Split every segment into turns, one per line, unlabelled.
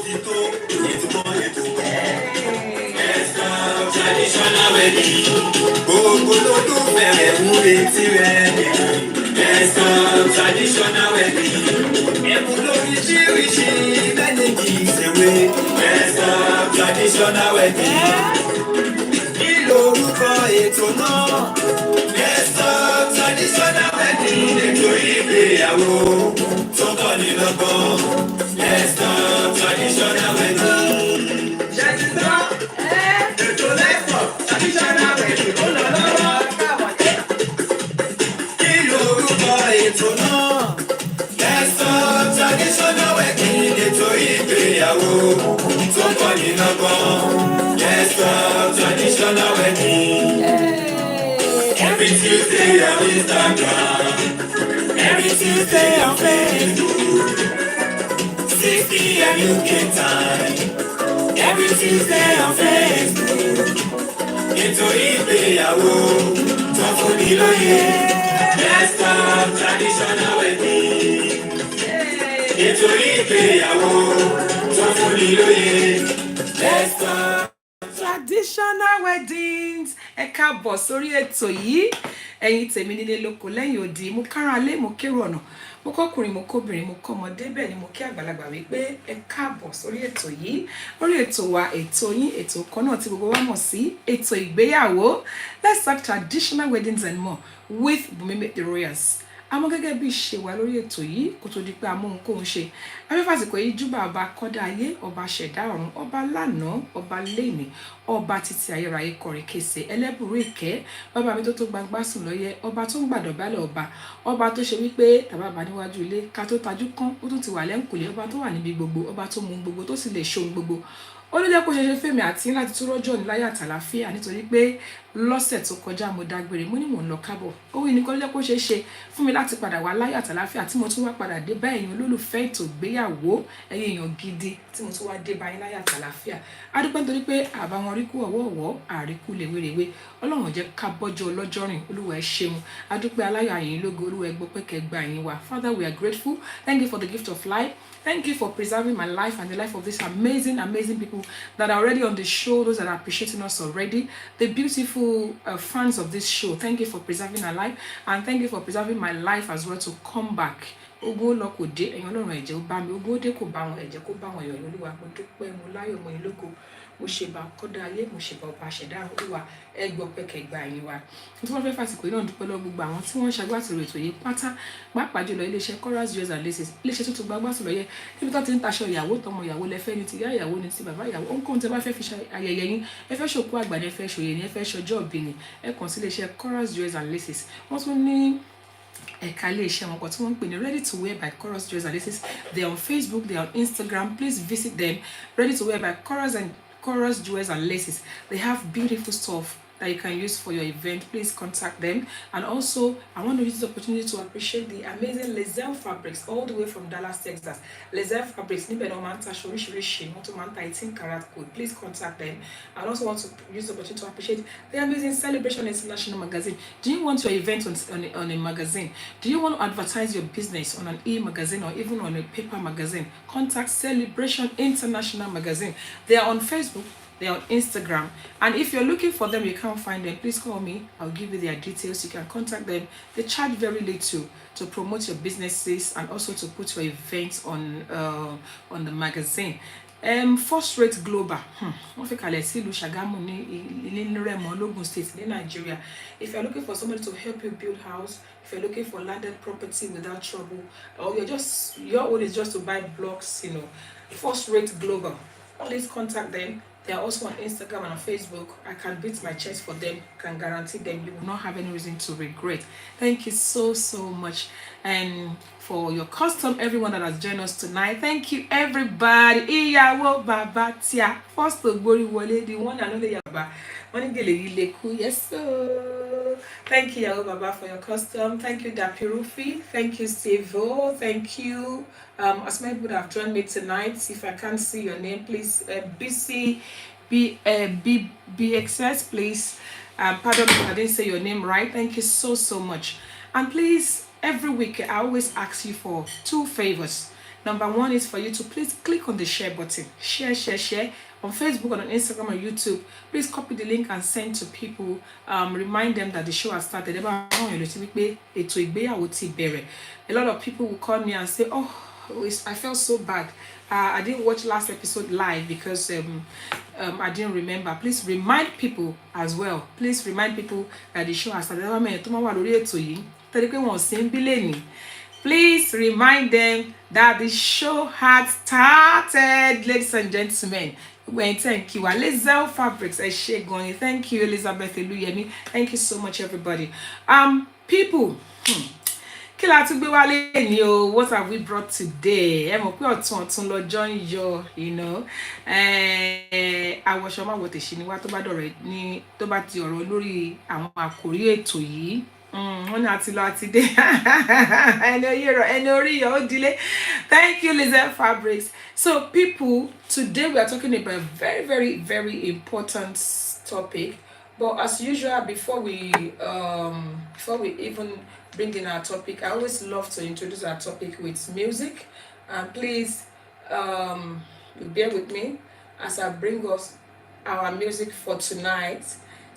Traditional wedding. Traditional wedding. Traditional wedding. Traditional wedding. Ètò ìgbéyàwó tó kọ́ ni lọ́gbọ́n. Let's talk traditional wedding. Ètò lẹ́kọ̀ọ́ traditional wedding ó lọ lọ́wọ́. Kí lorúkọ ètò náà? Let's talk traditional wedding. Ètò ìgbéyàwó tó kọ́ ni lọ́gbọ́n. Let's talk traditional wedding. Every Tuesday on Instagram, every Tuesday on Facebook, 6 p.m. UK time, every Tuesday on Facebook. Ètò ìgbéyàwó tó fún ni lóye. Let's talk traditional wedding. Ètò ìgbéyàwó tó fún ni lóye. Let's talk traditional weddings. Ẹ káàbọ̀ sórí ètò yìí, ẹ̀yin tèmi nílé lóko lẹ́yìn odi. Mo kára lé, mo kérò ọ̀nà, mo kọ́kùnrin, mo kóbìnrin, mo kọ́mọdé, bẹ́ẹ̀ ni mo kí àgbàlagbà wípé ẹ káàbọ̀ sórí ètò yìí. Lórí ètò wa, ètò yín, ètò kan náà tí gbogbo wa mọ̀ sí ètò ìgbéyàwó. Let's talk traditional weddings and more with Bùnmi the Royals. Àmọ́ gẹ́gẹ́ bí ṣe wà lórí ètò yìí kó tó di pé amóhunkóhun ṣe. Afẹ́fàsìkò yìí júbà ọba kọ́dá ayé, ọba ṣẹ̀dá ọ̀run, ọba lánàá, ọba léèní, ọba títí ayérayé kọrin kése, ẹlẹ́bùrú ìkẹ́, bàbá mi tó gbangba sùn lọ́yẹ, ọba tó ń gbàdọ̀bálẹ̀ ọba tó ṣe wípé tàbá níwájú ilé ká tó tajú kán ó tún ti wà lẹ́ǹkùlé, ọba tó wà níbi gbogbo, ọba tó mú gbogbo tó sì lè ṣohun gbogbo. Ó ló jẹ́ kó ṣe fèmí àti láti tún rọ́jọ́ ní láyé àtàlàfíà nítorí pé lọ́sẹ̀ tó kọjá mo dágbére mo ní mò ń lọ kábọ̀. Ó wí ní kó ló jẹ́ kó ṣe fún mi láti padà wá láyé àtàlàfíà tí mo tún wá padà dé bá ẹ̀yin olólùfẹ́ ètò ìgbéyàwó, ẹ̀yin èèyàn gidi tí mo tún wá dé bá yín láyé àtàlàfíà. A dúpẹ́ nítorí pé àbáwọn rí kú ọ̀wọ̀ọ̀wọ́ àríkú lèwerèwe. Ọlọ́run jẹ́ ká bọ́jọ́ ọlọ́jọ́ rìn, Olúwa ẹ ṣeun. A dúpẹ́ aláyọ̀ àyìn lógo, Olúwa ẹ gbọ́ pé kẹ́ gba yín wa. Father, we are grateful. Thank you for the gift of life. Thank you for preserving my life and the life of these amazing people that are already on the show, those that are appreciating us already, the beautiful fans of this show. Thank you for preserving our life, and thank you for preserving my life as well to come back. Ogun lọ kò dé, ẹ̀yin Ọlọ́run ẹ jẹ́ ó bá mi. Ogun dé kò bá wọn, ẹ jẹ́ kó bá wọn yọ̀. Olúwa mo dúpẹ́, mo láyọ̀, mo yìn lógo. Mo ṣe bá kọ́dá ayé, mo ṣe bá ọba ṣẹ̀dá. Olúwa ẹ gbọ́ pé kẹ́ gba yín wa. Nítorí wọ́n fẹ́ fàsìkò yìí náà dúpẹ́ lọ́wọ́ gbogbo àwọn tí wọ́n ṣagbátẹrù ètò yìí pátá, pàápàá jùlọ iléeṣẹ́ Chorus Jewels and Laces, iléeṣẹ́ tó gba gbàsùn lọ́yẹ níbi tó ti ń taṣọ ìyàwó, tọmọ ìyàwó lẹ́fẹ́ ní ti ìyá ìyàwó ní ti bàbá ìyàwó. Ohunkóhun tí ẹ bá fẹ́ fi ṣe ayẹyẹ yín, ẹ fẹ́ ṣòkú àgbà ni, ẹ fẹ́ ṣòye ni, ẹ fẹ́ ṣọjọ́ ìbí ni, ẹ kàn sí iléeṣẹ́ Chorus Jewels and Laces. Wọ́n tún ní ẹ̀ka iléeṣẹ́ wọn kan tí wọ́n ń pè ní Ready to Wear by Chorus Jewels and Laces. They are on Facebook, they are on Instagram. Please visit them. Ready to Wear by Chorus Jewels and Laces. They have beautiful stuff that you can use for your event. Please contact them. And also, I want to use this opportunity to appreciate the amazing Lezelle Fabrics all the way from Dallas, Texas. Lezelle Fabrics, níbẹ̀ náà máa ń ta aṣọ oríṣiríṣi, wọ́n tún máa ń ta 18 karat gold. Please contact them. I also want to use the opportunity to appreciate the amazing Celebration International magazine. Do you want your event on a magazine? Do you want to advertise your business on an e-magazine or even on a paper magazine? Contact Celebration International magazine. They are on Facebook. They're on Instagram, and if you're looking for them, you can't find them, please call me. I'll give you their details. You can contact them. They charge very little to promote your businesses and also to put your events on the magazine. First Rate Global. Wọ́n fi kalẹ̀ sí ìlú Ṣàgámù ní Rẹ́mọ, Lógùn State ní Nigeria. If you're looking for somebody to help you build house, if you're looking for landed property without trouble, or your own is just to buy blocks, First Rate Global, please contact them. They are also on Instagram and on Facebook. I can beat my chest for them, can guarantee them you will not have any reason to regret. Thank you so much. And for your custom, everyone that has joined us tonight, thank you everybody. Ìyàwó bàbá tíá, first Ògbórí wọlé, the one and only Yaba. Yes, sir. Thank you, Ìyàwó bàbá, for your custom. Thank you, Dapirufi. Thank you, Stevo. Thank you. As many people have joined me tonight, if I can't see your name, please, BXS, please. Pardon me if I didn't say your name right. Thank you so much. And please, every week, I always ask you for 2 favors.
Number one is for you to please click on the share button. Share on Facebook, on Instagram, on YouTube. Please copy the link and send to people. Remind them that the show has started. A lot of people will call me and say, oh, I felt so bad. I didn't watch last episode live because I didn't remember. Please remind people as well. Please remind people that the show has started. Please remind them that the show had started, ladies and gentlemen. Thank you. Alaga Fabrics, thank you, Elizabeth Eluyemi. Thank you so much, everybody. People. What have we brought today? You know. Àwọ̀ṣọ́mọ́ wo tèṣí ni wá tó bá dọ̀rọ̀ ní tó bá ti ọ̀rọ̀ lórí àwọn àkòrí ètò yìí. Wọ́n ní àti lọ àti dé. Ẹni orí yọ̀ ó dilé. Thank you, Lizette Fabrics. So, people, today we are talking about a very, very, very important topic. But as usual, before we even bring in our topic, I always love to introduce our topic with music. And please bear with me as I bring us our music for tonight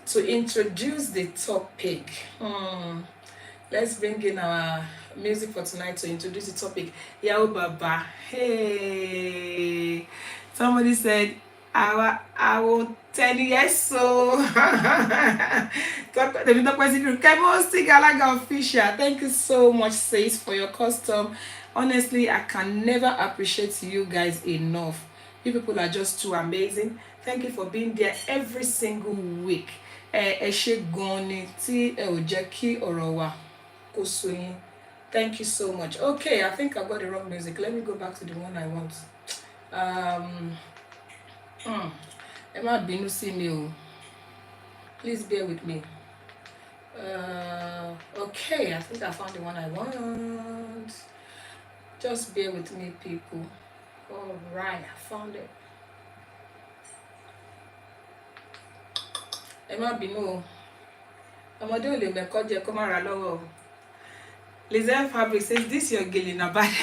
to introduce the topic. Let's bring in our music for tonight to introduce the topic. Yao Baba. Hey. Somebody said, I will tell you yes, so Alaga official. Thank you so much, sis, for your custom. Honestly, I can never appreciate you guys enough. You people are just too amazing. Thank you for being there every single week. Thank you so much. Okay, I think I got the wrong music. Let me go back to the one I want. Emma Binu see me. Please bear with me. Okay, I think I found the one I want. Just bear with me, people. All right, I found it. Emma Binu. I'm doing the record. Come on, Lizette Fabric says, "This your girl in a bad."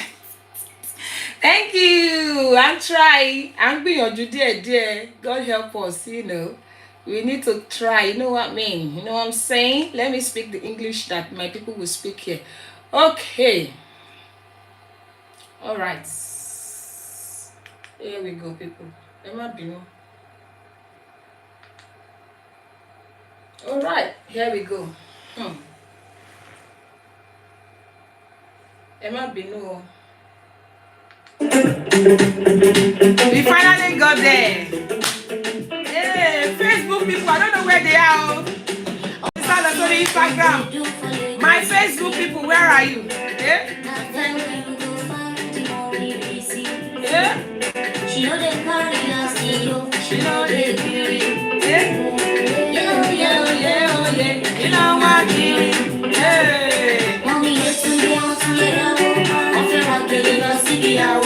Thank you. I'm trying. I'm being your dear. God help us. You know, we need to try. You know what I mean? You know what I'm saying? Let me speak the English that my people will speak here. Okay. All right. Here we go, people. Emma Bino. All right. Here we go. Emma Bino. We finally got there. Hey, Facebook people, I don't know where they are. It's all on Instagram. My Facebook people, where are you? Yeah? Yeah? She know they carry us, she know they carry. Yeah? Yeah. You know what I mean? Hey. Mommy, it's to be on to get out. I feel like getting us to be out.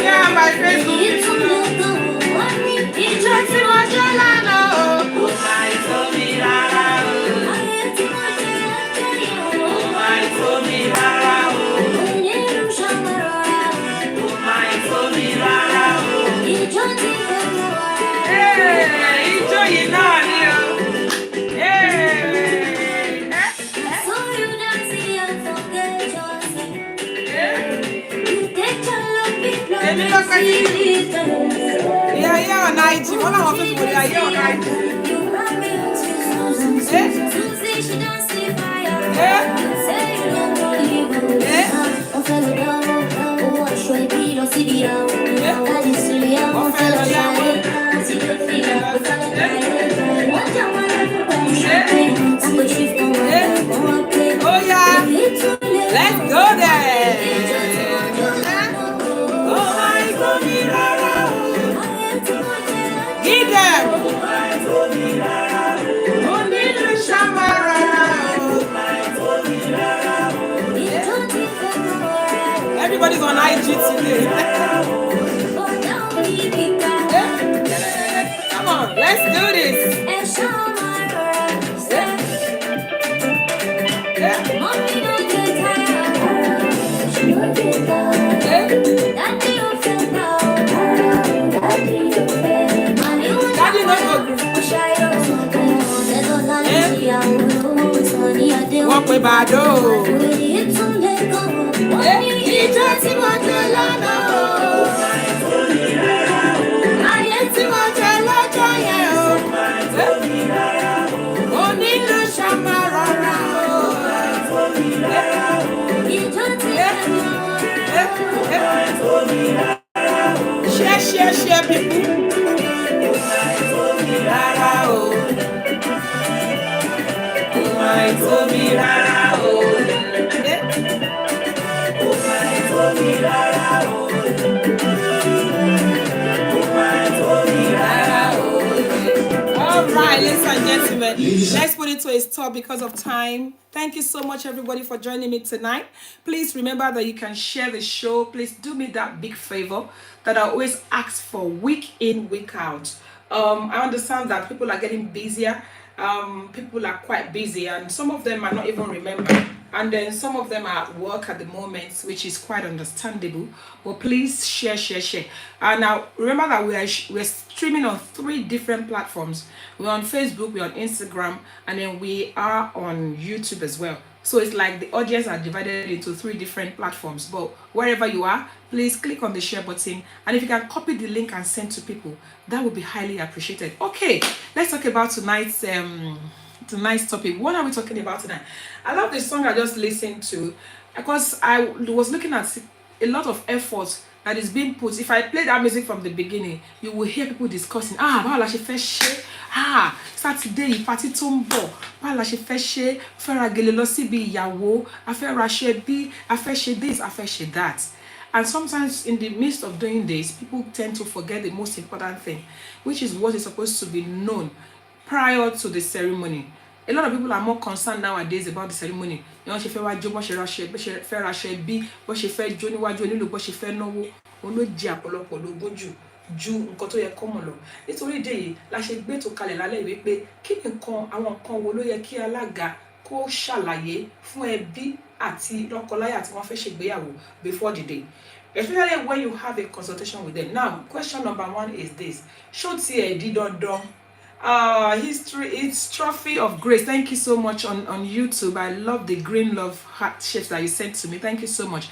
Yeah, my Facebook people. Yeah, on IG. One of our people, yeah, on IG. Oh yeah, let's go there. Give them. Everybody's on IG today. Come on, let's do this. Wọ́n pe bàdó. Ìjọ tí mo jẹ lánàá o. Ayé tí mo jẹ lọ́jọ́ yẹn o. Onílù ṣàmà rọra o. Ìjọ tí ṣe bíbú. Rárá o. All right, ladies and gentlemen, let's put it to a stop because of time. Thank you so much, everybody, for joining me tonight. Please remember that you can share the show. Please do me that big favor that I always ask for week in, week out. I understand that people are getting busier. People are quite busy, and some of them are not even remembering, and then some of them are at work at the moment, which is quite understandable. But please share. Now remember that we're streaming on 3 different platforms. We're on Facebook, we're on Instagram, and then we are on YouTube as well. So it's like the audience are divided into 3 different platforms. But wherever you are, please click on the share button, and if you can copy the link and send to people, that would be highly appreciated. Okay, let's talk about tonight's topic. What are we talking about tonight? I love the song I just listened to because I was looking at a lot of effort that is being put. If I play that music from the beginning, you will hear people discussing, báwo la ṣe fẹ́ ṣe, Saturday party tó ń bọ̀, báwo la ṣe fẹ́ ṣe, fẹ́ ra gèlè lọ síbi ìyàwó, a fẹ́ ra ṣe bí, a fẹ́ ṣe this, a fẹ́ ṣe that. And sometimes in the midst of doing this, people tend to forget the most important thing, which is what is supposed to be known prior to the ceremony. A lot of people are more concerned nowadays about the ceremony. You know, she fẹ́ wá jó, bó ṣe ra ṣe, bó ṣe fẹ́ ra ṣe bí, bó ṣe fẹ́ jó níwájú onílù, bó ṣe fẹ́ náwó, òun ló jẹ àpọ̀lọpọ̀ lógún ju nǹkan tó yẹ kó mọ̀ lọ. Nítorí ìdí èyí la ṣe gbé tó kalẹ̀ lálẹ́ ìwé pé kí ni àwọn nǹkan wo ló yẹ kí alága kó ṣàlàyé fún ẹbí àti lọ́kọláya tí wọ́n fẹ́ ṣègbéyàwó before the day. Especially when you have a consultation with them. Now, question number 1 is this. Ṣó tiẹ̀ di dandan? History, it's Trophy of Grace. Thank you so much on YouTube. I love the green love heart shapes that you sent to me. Thank you so much.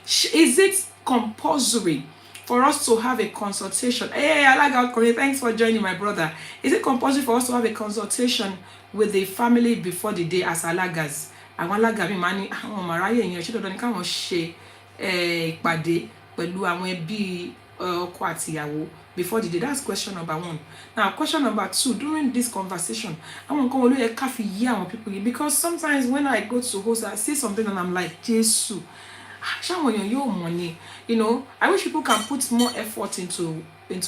Is it compulsory for us to have a consultation? Hey, Alaga, thanks for joining, my brother. Is it compulsory for us to have a consultation with the family before the day as Alagas? Àwọn alága mi máa ní àwọn ọmọ aráyé èèyàn ṣé dandan ni káwọn ṣe ìpàdé pẹ̀lú àwọn ẹbí ọkọ àtìyàwó before the day. That's question number 1. Now, question number 2, during this conversation, àwọn nǹkan wo ló yẹ ká fi yé àwọn people yìí, because sometimes when I go to host, I see something and I'm like, Jésù, ṣáwọn èèyàn yóò mọ̀ ni, you know. I wish people can put more effort into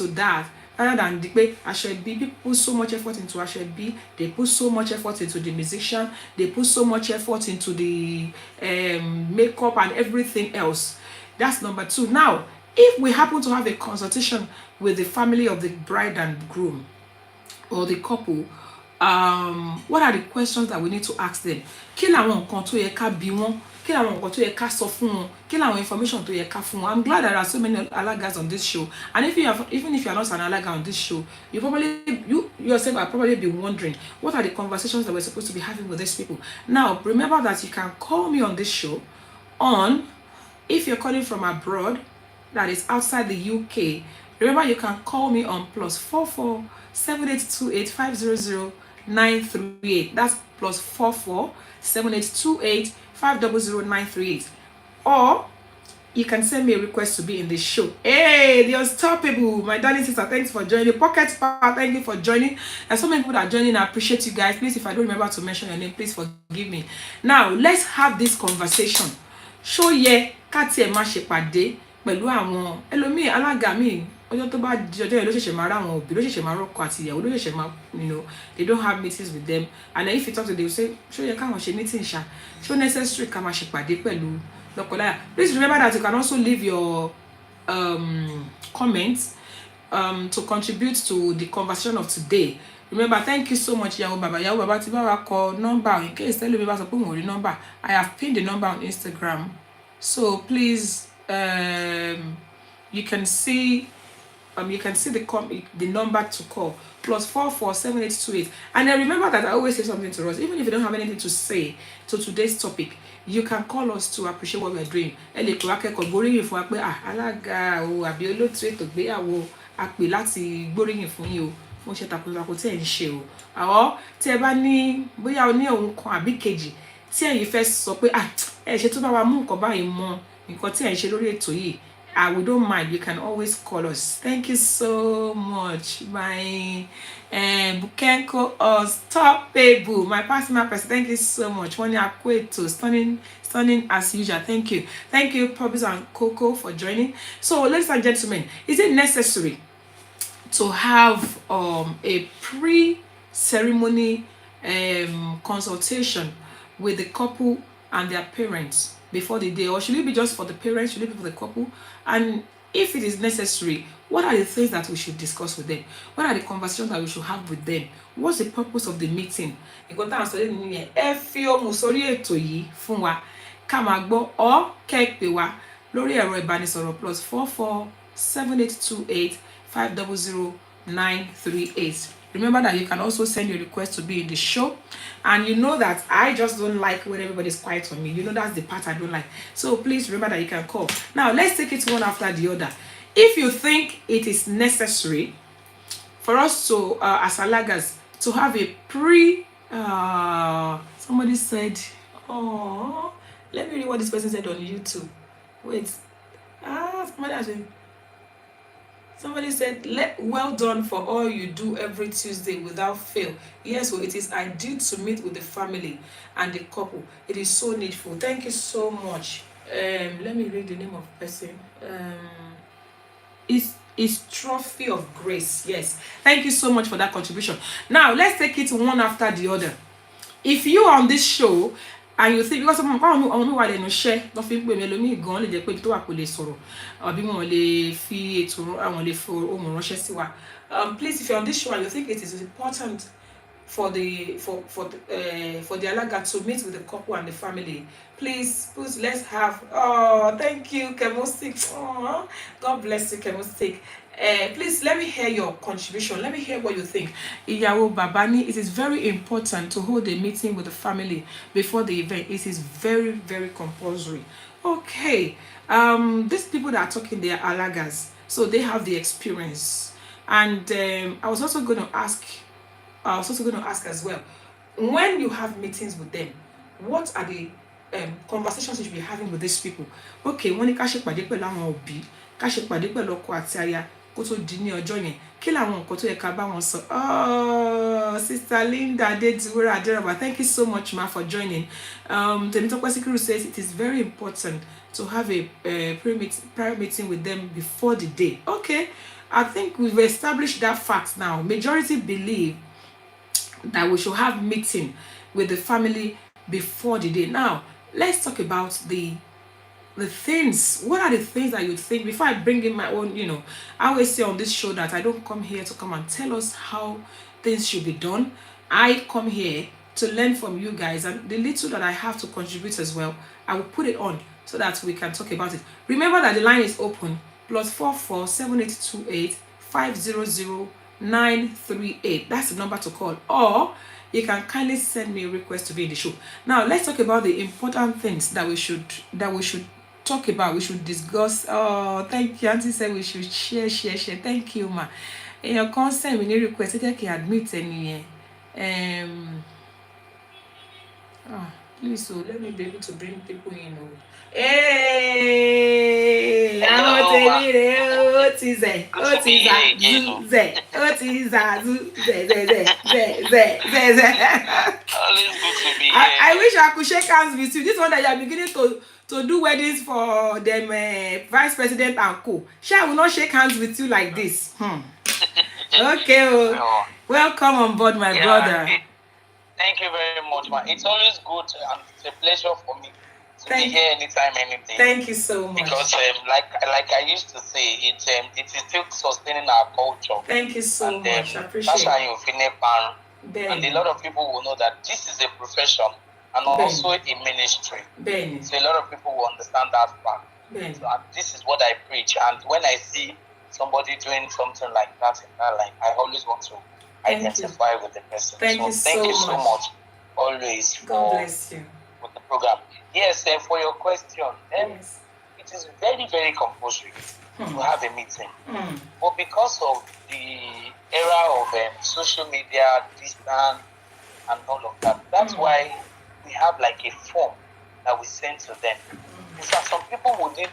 that rather than the way people put so much effort into Aṣebi, they put so much effort into the musician, they put so much effort into the makeup and everything else. That's number 2. Now, if we happen to have a consultation with the family of the bride and groom or the couple, what are the questions that we need to ask them? Kí làwọn nǹkan tó yẹ ká bi wọ́n? Kí làwọn nǹkan tó yẹ ká sọ fún wọn? Kí làwọn information tó yẹ ká fún wọn? I'm glad there are so many Alagas on this show, and even if you are not an Alaga on this show, you yourself are probably be wondering what are the conversations that we're supposed to be having with these people. Now, remember that you can call me on this show if you're calling from abroad, that is outside the UK. Remember, you can call me on +44 7828 500 938. That's +44 7828 500 938. Or you can send me a request to be in the show. Hey, the unstoppable, my darling sister, thanks for joining. Pocket Spa, thank you for joining. There's so many people that are joining. I appreciate you guys. Please, if I don't remember to mention your name, please forgive me. Now, let's have this conversation. Show ye ká tiẹ̀ má ṣe pàdé pẹ̀lú àwọn ẹlòmíì alága mi ọjọ́ tó bá di ọjọ́ yẹn ló ṣẹ̀ṣẹ̀ máa ráwọn òbí ló ṣẹ̀ṣẹ̀ máa rọ́kọ àti ìyàwó ló ṣẹ̀ṣẹ̀ máa, you know, they don't have meetings with them, and then if you talk to them, they will say ṣó yẹ káwọn ṣe meeting ṣá, ṣó necessary ká máa ṣe pàdé pẹ̀lú lọ́kọláya. Please remember that you can also leave your comments to contribute to the conversation of today. Remember, thank you so much, Yahoo Baba. Yahoo Baba, call number in case tell me about the number. I have pinned the number on Instagram So please, you can see the number to call +447828. And then remember that I always say something to us, even if you don't have anything to say to today's topic, you can call us to appreciate what we're doing. Ẹ lè pè wá kẹ́kọ̀ọ́ gbóríyìn fún wa pé alága o àbí olóòtú ètò ìgbéyàwó a pè láti gbóríyìn fún yín o fún iṣẹ́ takuntakun tí ẹ̀ ń ṣe o. Àwọ̀ tí ẹ bá ní bóyá o ní ohun kan àbí kejì tí ẹ̀yin fẹ́ sọ pé ẹ ṣe tó bá wa mú nǹkan báyìí mọ nǹkan tí ẹ̀ ń ṣe lórí ètò yìí, we don't mind. You can always call us. Thank you so much, my Bukenko Unstoppable, my personal person. Thank you so much. One year to stunning as usual. Thank you, Pubs and Coco, for joining. So, ladies and gentlemen, is it necessary to have a pre-ceremony consultation with the couple and their parents before the day, or should it be just for the parents, should it be for the couple? And if it is necessary, what are the things that we should discuss with them? What are the conversations that we should have with them? What's the purpose of the meeting? Ìgbọ́n táwọn sọ lẹ́nu yẹn, ẹ fi ohùn sórí ètò yìí fún wa ká máa gbọ́ ọ́ kẹ́ pè wá lórí ẹ̀rọ ìbánisọ̀rọ̀ +447828500938. Remember that you can also send your request to be in the show. And you know that I just don't like when everybody's quiet on me. You know that's the part I don't like. So please remember that you can call. Now, let's take it one after the other. If you think it is necessary for us to, as Alagas, to have a somebody said, oh, let me read what this person said on YouTube. Wait. Somebody said, well done for all you do every Tuesday without fail. Yes, well, it is ideal to meet with the family and the couple. It is so needful. Thank you so much. Let me read the name of the person. Is Trophy of Grace. Yes. Thank you so much for that contribution. Now, let's take it one after the other. If you are on this show, and you think, because àwọn mi wà lẹ́nu iṣẹ́ lọ fi ń pè mí ẹlòmíì gan lè jẹ́ pé tó wà kò lè sọ̀rọ̀ àbí wọn lè fi ètò àwọn lè fi ohùn ránṣẹ́ sí wa. Please, if you're on this show and you think it is important for the Alaga to meet with the couple and the family, please let's have. Oh, thank you, Chemostic. Oh, God bless you, Chemostic. Please let me hear your contribution. Let me hear what you think. Ìyàwó Babani, it is very important to hold a meeting with the family before the event. It is very, very compulsory. Okay. These people that are talking, they are Alagas, so they have the experience. And I was also going to ask as well, when you have meetings with them, what are the conversations you should be having with these people? Okay, wọ́n ní ká ṣe pàdé pẹ̀lú àwọn òbí, ká ṣe pàdé pẹ̀lú ọkọ àti aya kó tó di ní ọjọ́ yẹn. Kí làwọn nǹkan tó yẹ ká bá wọn sọ? Oh, Sister Linda Adediwura Aderaba, thank you so much, ma, for joining. Temitope Sikiru says it is very important to have a prayer meeting with them before the day. Okay, I think we've established that fact now. Majority believe that we should have meeting with the family before the day. Now, let's talk about the things. What are the things that you think? Before I bring in my own, I always say on this show that I don't come here to come and tell us how things should be done. I come here to learn from you guys, and the little that I have to contribute as well, I will put it on so that we can talk about it. Remember that the line is open, +447825000938. That's the number to call, or you can kindly send me a request to be in the show. Now, let's talk about the important things that we should talk about. We should discuss. Oh, thank you. Auntie said we should share. Thank you, ma. In your consent, we need request. I can admit any. Please, so let me be able to bring people in. Hey, what is it? I wish I could shake hands with you. This one that you are beginning to do weddings for them, vice president and co. I will not shake hands with you like this. Okay, welcome on board, my brother.
Thank you very much, man. It's always good and it's a pleasure for me to be here anytime, anything.
Thank you so much.
Because, like I used to say, it is still sustaining our culture.
Thank you so much. I appreciate
it.
And
a lot of people will know that this is a profession, and also a ministry. So a lot of people will understand that part. So this is what I preach. And when I see somebody doing something like that in that line, I always want to identify with the person. Thank you so much. Always for the program. Yes, for your question. It is very, very compulsory to have a meeting. But because of the era of social media, distance, and all of that, that's why we have like a form that we send to them. In fact, some people you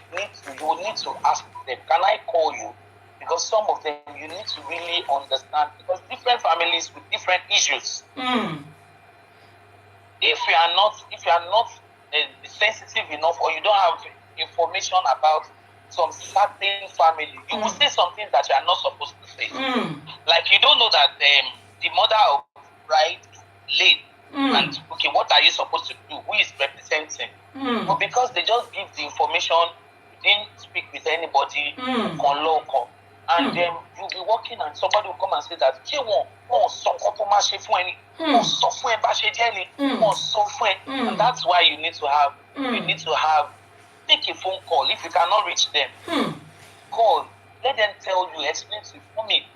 will need to ask them, can I call you? Because some of them you need to really understand, because different families with different issues. If you are not sensitive enough, or you don't have information about some certain family, you will say something that you are not supposed to say. Like you don't know that the mother of bride late, and okay, what are you supposed to do? Who is representing? But because they just give the information, didn't speak with anybody, local, and then you'll be working and somebody will come and say that and that's why you need to have take a phone call. If you cannot reach them, call, let them tell you, explain to me,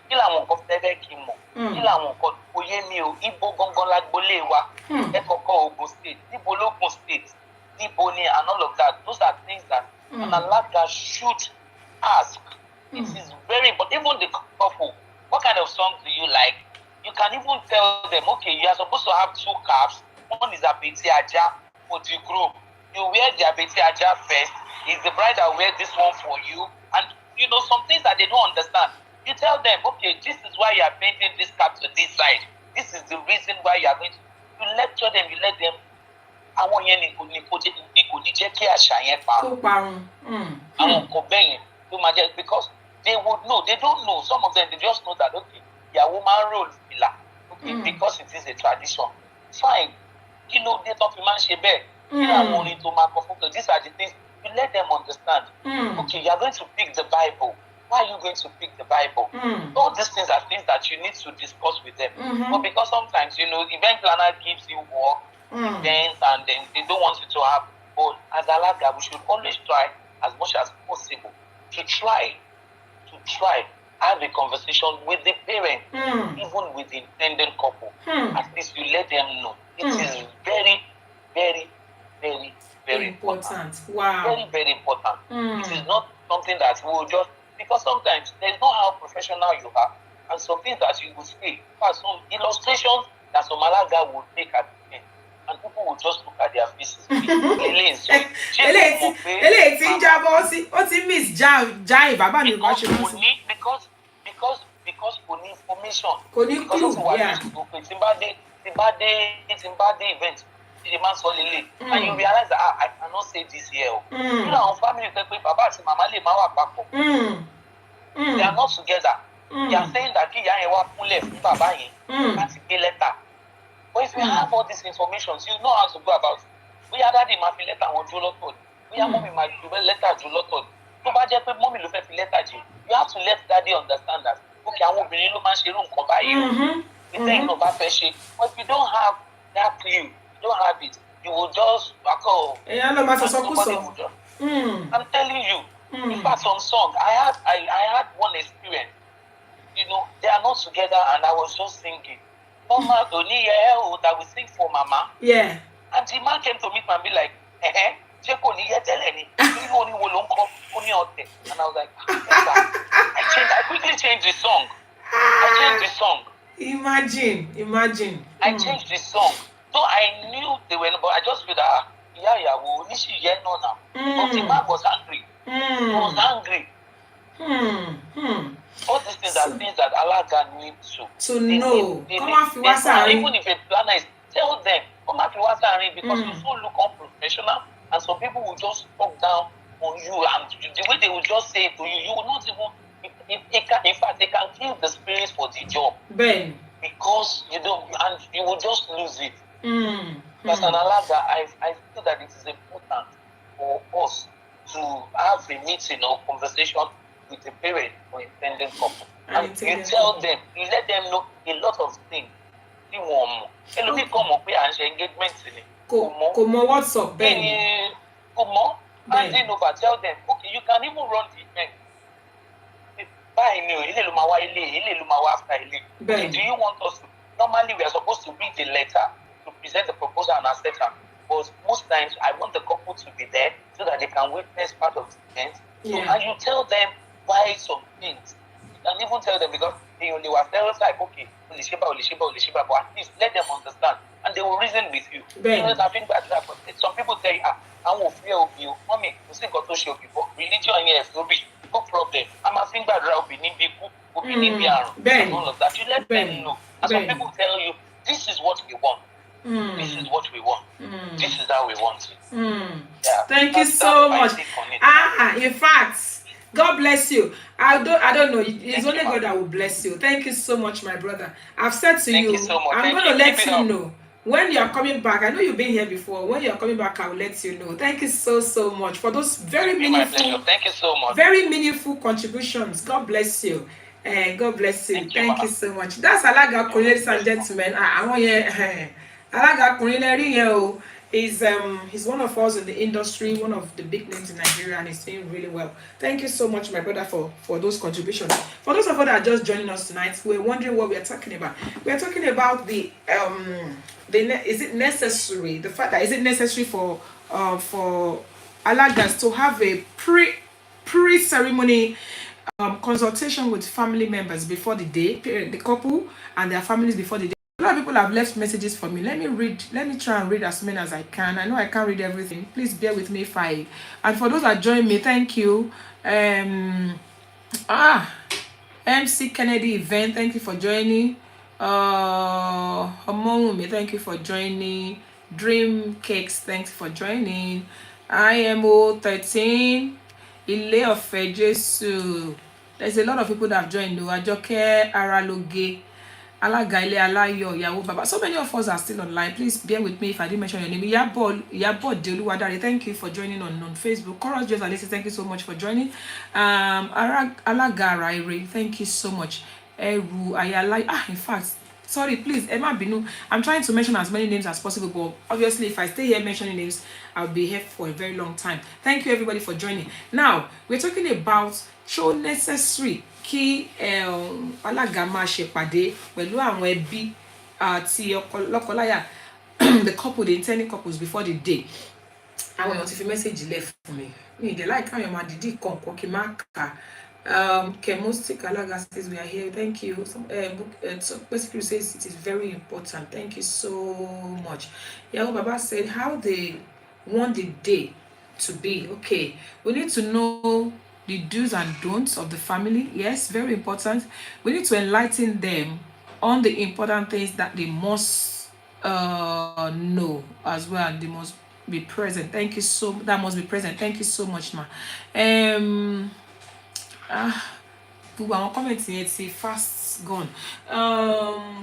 State, and all of that. Those are things that an Alaga should ask. It is very important. Even the couple, what kind of song do you like? You can even tell them, okay, you are supposed to have 2 caps. One is Abeti Aja for the group. You wear the Abeti Aja first. Is the bride that wear this one for you? And you know, some things that they don't understand. You tell them, okay, this is why you are painting this cap to this side. This is the reason why you are going to. You lecture them, you let them. Because they would know, they don't know. Some of them, they just know that, okay, your woman role, okay, because it is a tradition. Fine. You know, they talk to man shebe. These are the things you let them understand. Okay, you are going to pick the Bible. Why are you going to pick the Bible? All these things are things that you need to discuss with them. But because sometimes, you know, event planner gives you work, events, and then they don't want you to have. But as Alaga, we should always try as much as possible to try have a conversation with the parent, even with the intended couple. At least you let them know. It is very, very, very, very important.
Wow.
Very, very important. It is not something that we will just, because sometimes there's no how professional you are, and some things that you will say, some illustrations that some Alaga will take at the end, and people will just look at their faces. Because for information, because event, and you realize that I cannot say this here. You know, family they are not together. They are saying that letter. But if you have all these information, you know how to go about it. We are daddy ma fi letter won jolotod. We are mommy ma fi letter jolotod. To ba je pe mommy lo fe fi letter ji, you have to let daddy understand that. Okay, àwọn obìnrin ló máa ń ṣe irú nǹkan báyìí. Ìtẹ́yìn náà bá fẹ́ ṣe. But if you don't have that clue, you don't have it, you will just back off. I'm telling you. In fact, some song, I had one experience. You know, they are not together, and I was just singing. Mama, that we sing for Mama.
Yeah.
And the man came to meet me and be like, and I was like, I quickly changed the song.
Imagine.
I changed the song. So I knew they were, but I just feel that, but the man was angry. He was angry. All these things are things that Alaga needs
to know.
Even if a planner is, tell them, because you so look unprofessional, and some people will just talk down on you, and the way they will just say it to you, you will not even, in fact, they can kill the spirit for the job.
Ben.
Because you don't, and you will just lose it. As an Alaga, I feel that it is important for us to have a meeting or conversation with the parent or intended couple. And you tell them, you let them know a lot of things. Engagement
Komo what's up, Ben?
Komo, handing over, tell them, okay, you can even run the event. Okay, do you want us to? Normally, we are supposed to read the letter to present the proposal and etc. But most times, I want the couple to be there so that they can witness part of the event. So, and you tell them why some things. You can even tell them because they only were telling us like, okay, Olishiba, but at least let them understand. And they will reason with you. Because I think that some people tell you, I won't fear of you. Mommy, you think of social people. Religion here is no problem. I'm a thing that will be and all of that. You let them know. And some people tell you, this is what we want. This is what we want. This is how we want it.
Yeah. Thank you so much. In fact, God bless you. I don't know. It's only God that will bless you. Thank you so much, my brother. I've said to you, I'm going to let you know when you're coming back. I know you've been here before. When you're coming back, I will let you know. Thank you so much for those very meaningful,
thank you so much.
Very meaningful contributions. God bless you. God bless you. Thank you so much. That's Alaga, ladies and gentlemen. I want you. Alaga he's one of us in the industry, one of the big names in Nigeria, and he's doing really well. Thank you so much, my brother, for those contributions. For those of us that are just joining us tonight, we're wondering what we are talking about. We are talking about is it necessary? The fact that is it necessary for Alagas to have a pre-ceremony consultation with family members before the day, the couple and their families before the day. A lot of people have left messages for me. Let me try and read as many as I can. I know I can't read everything. Please bear with me and for those that join me, thank you. MC Kennedy event, thank you for joining. Omowumi, thank you for joining. Dream Cakes, thanks for joining. IMO 13, Ile Ofe Jesu. There's a lot of people that have joined. Ajoke Araloge, Alaga Ile Alayo, Ìyàwó Baba. So many of us are still online. Please bear with me if I didn't mention your name. Iyabo Deluwadare, thank you for joining on Facebook. Chorus Just Alice, thank you so much for joining. Alaga Raire, thank you so much. Eru Ayala, in fact, sorry, please, Emma Binu. I'm trying to mention as many names as possible, but obviously, if I stay here mentioning names, I'll be here for a very long time. Thank you, everybody, for joining. Now, we're talking about show necessary kí Alaga máa ṣèpàdé pẹ̀lú àwọn ẹbí àti lọ́kọláya, the couple, the intending couples before the day. Àwọn èèyàn ti fi message left for me. Me, they like how your man did kọ̀ọ̀kan kí má kà. Kemustic Alaga says we are here. Thank you. So basically says it is very important. Thank you so much. Ìyàwó Baba said how they want the day to be. Okay, we need to know the do's and don'ts of the family. Yes, very important. We need to enlighten them on the important things that they must know as well, and they must be present. Thank you so much. That must be present. Thank you so much, ma. Gbogbo àwọn comment yẹn ti fast gone.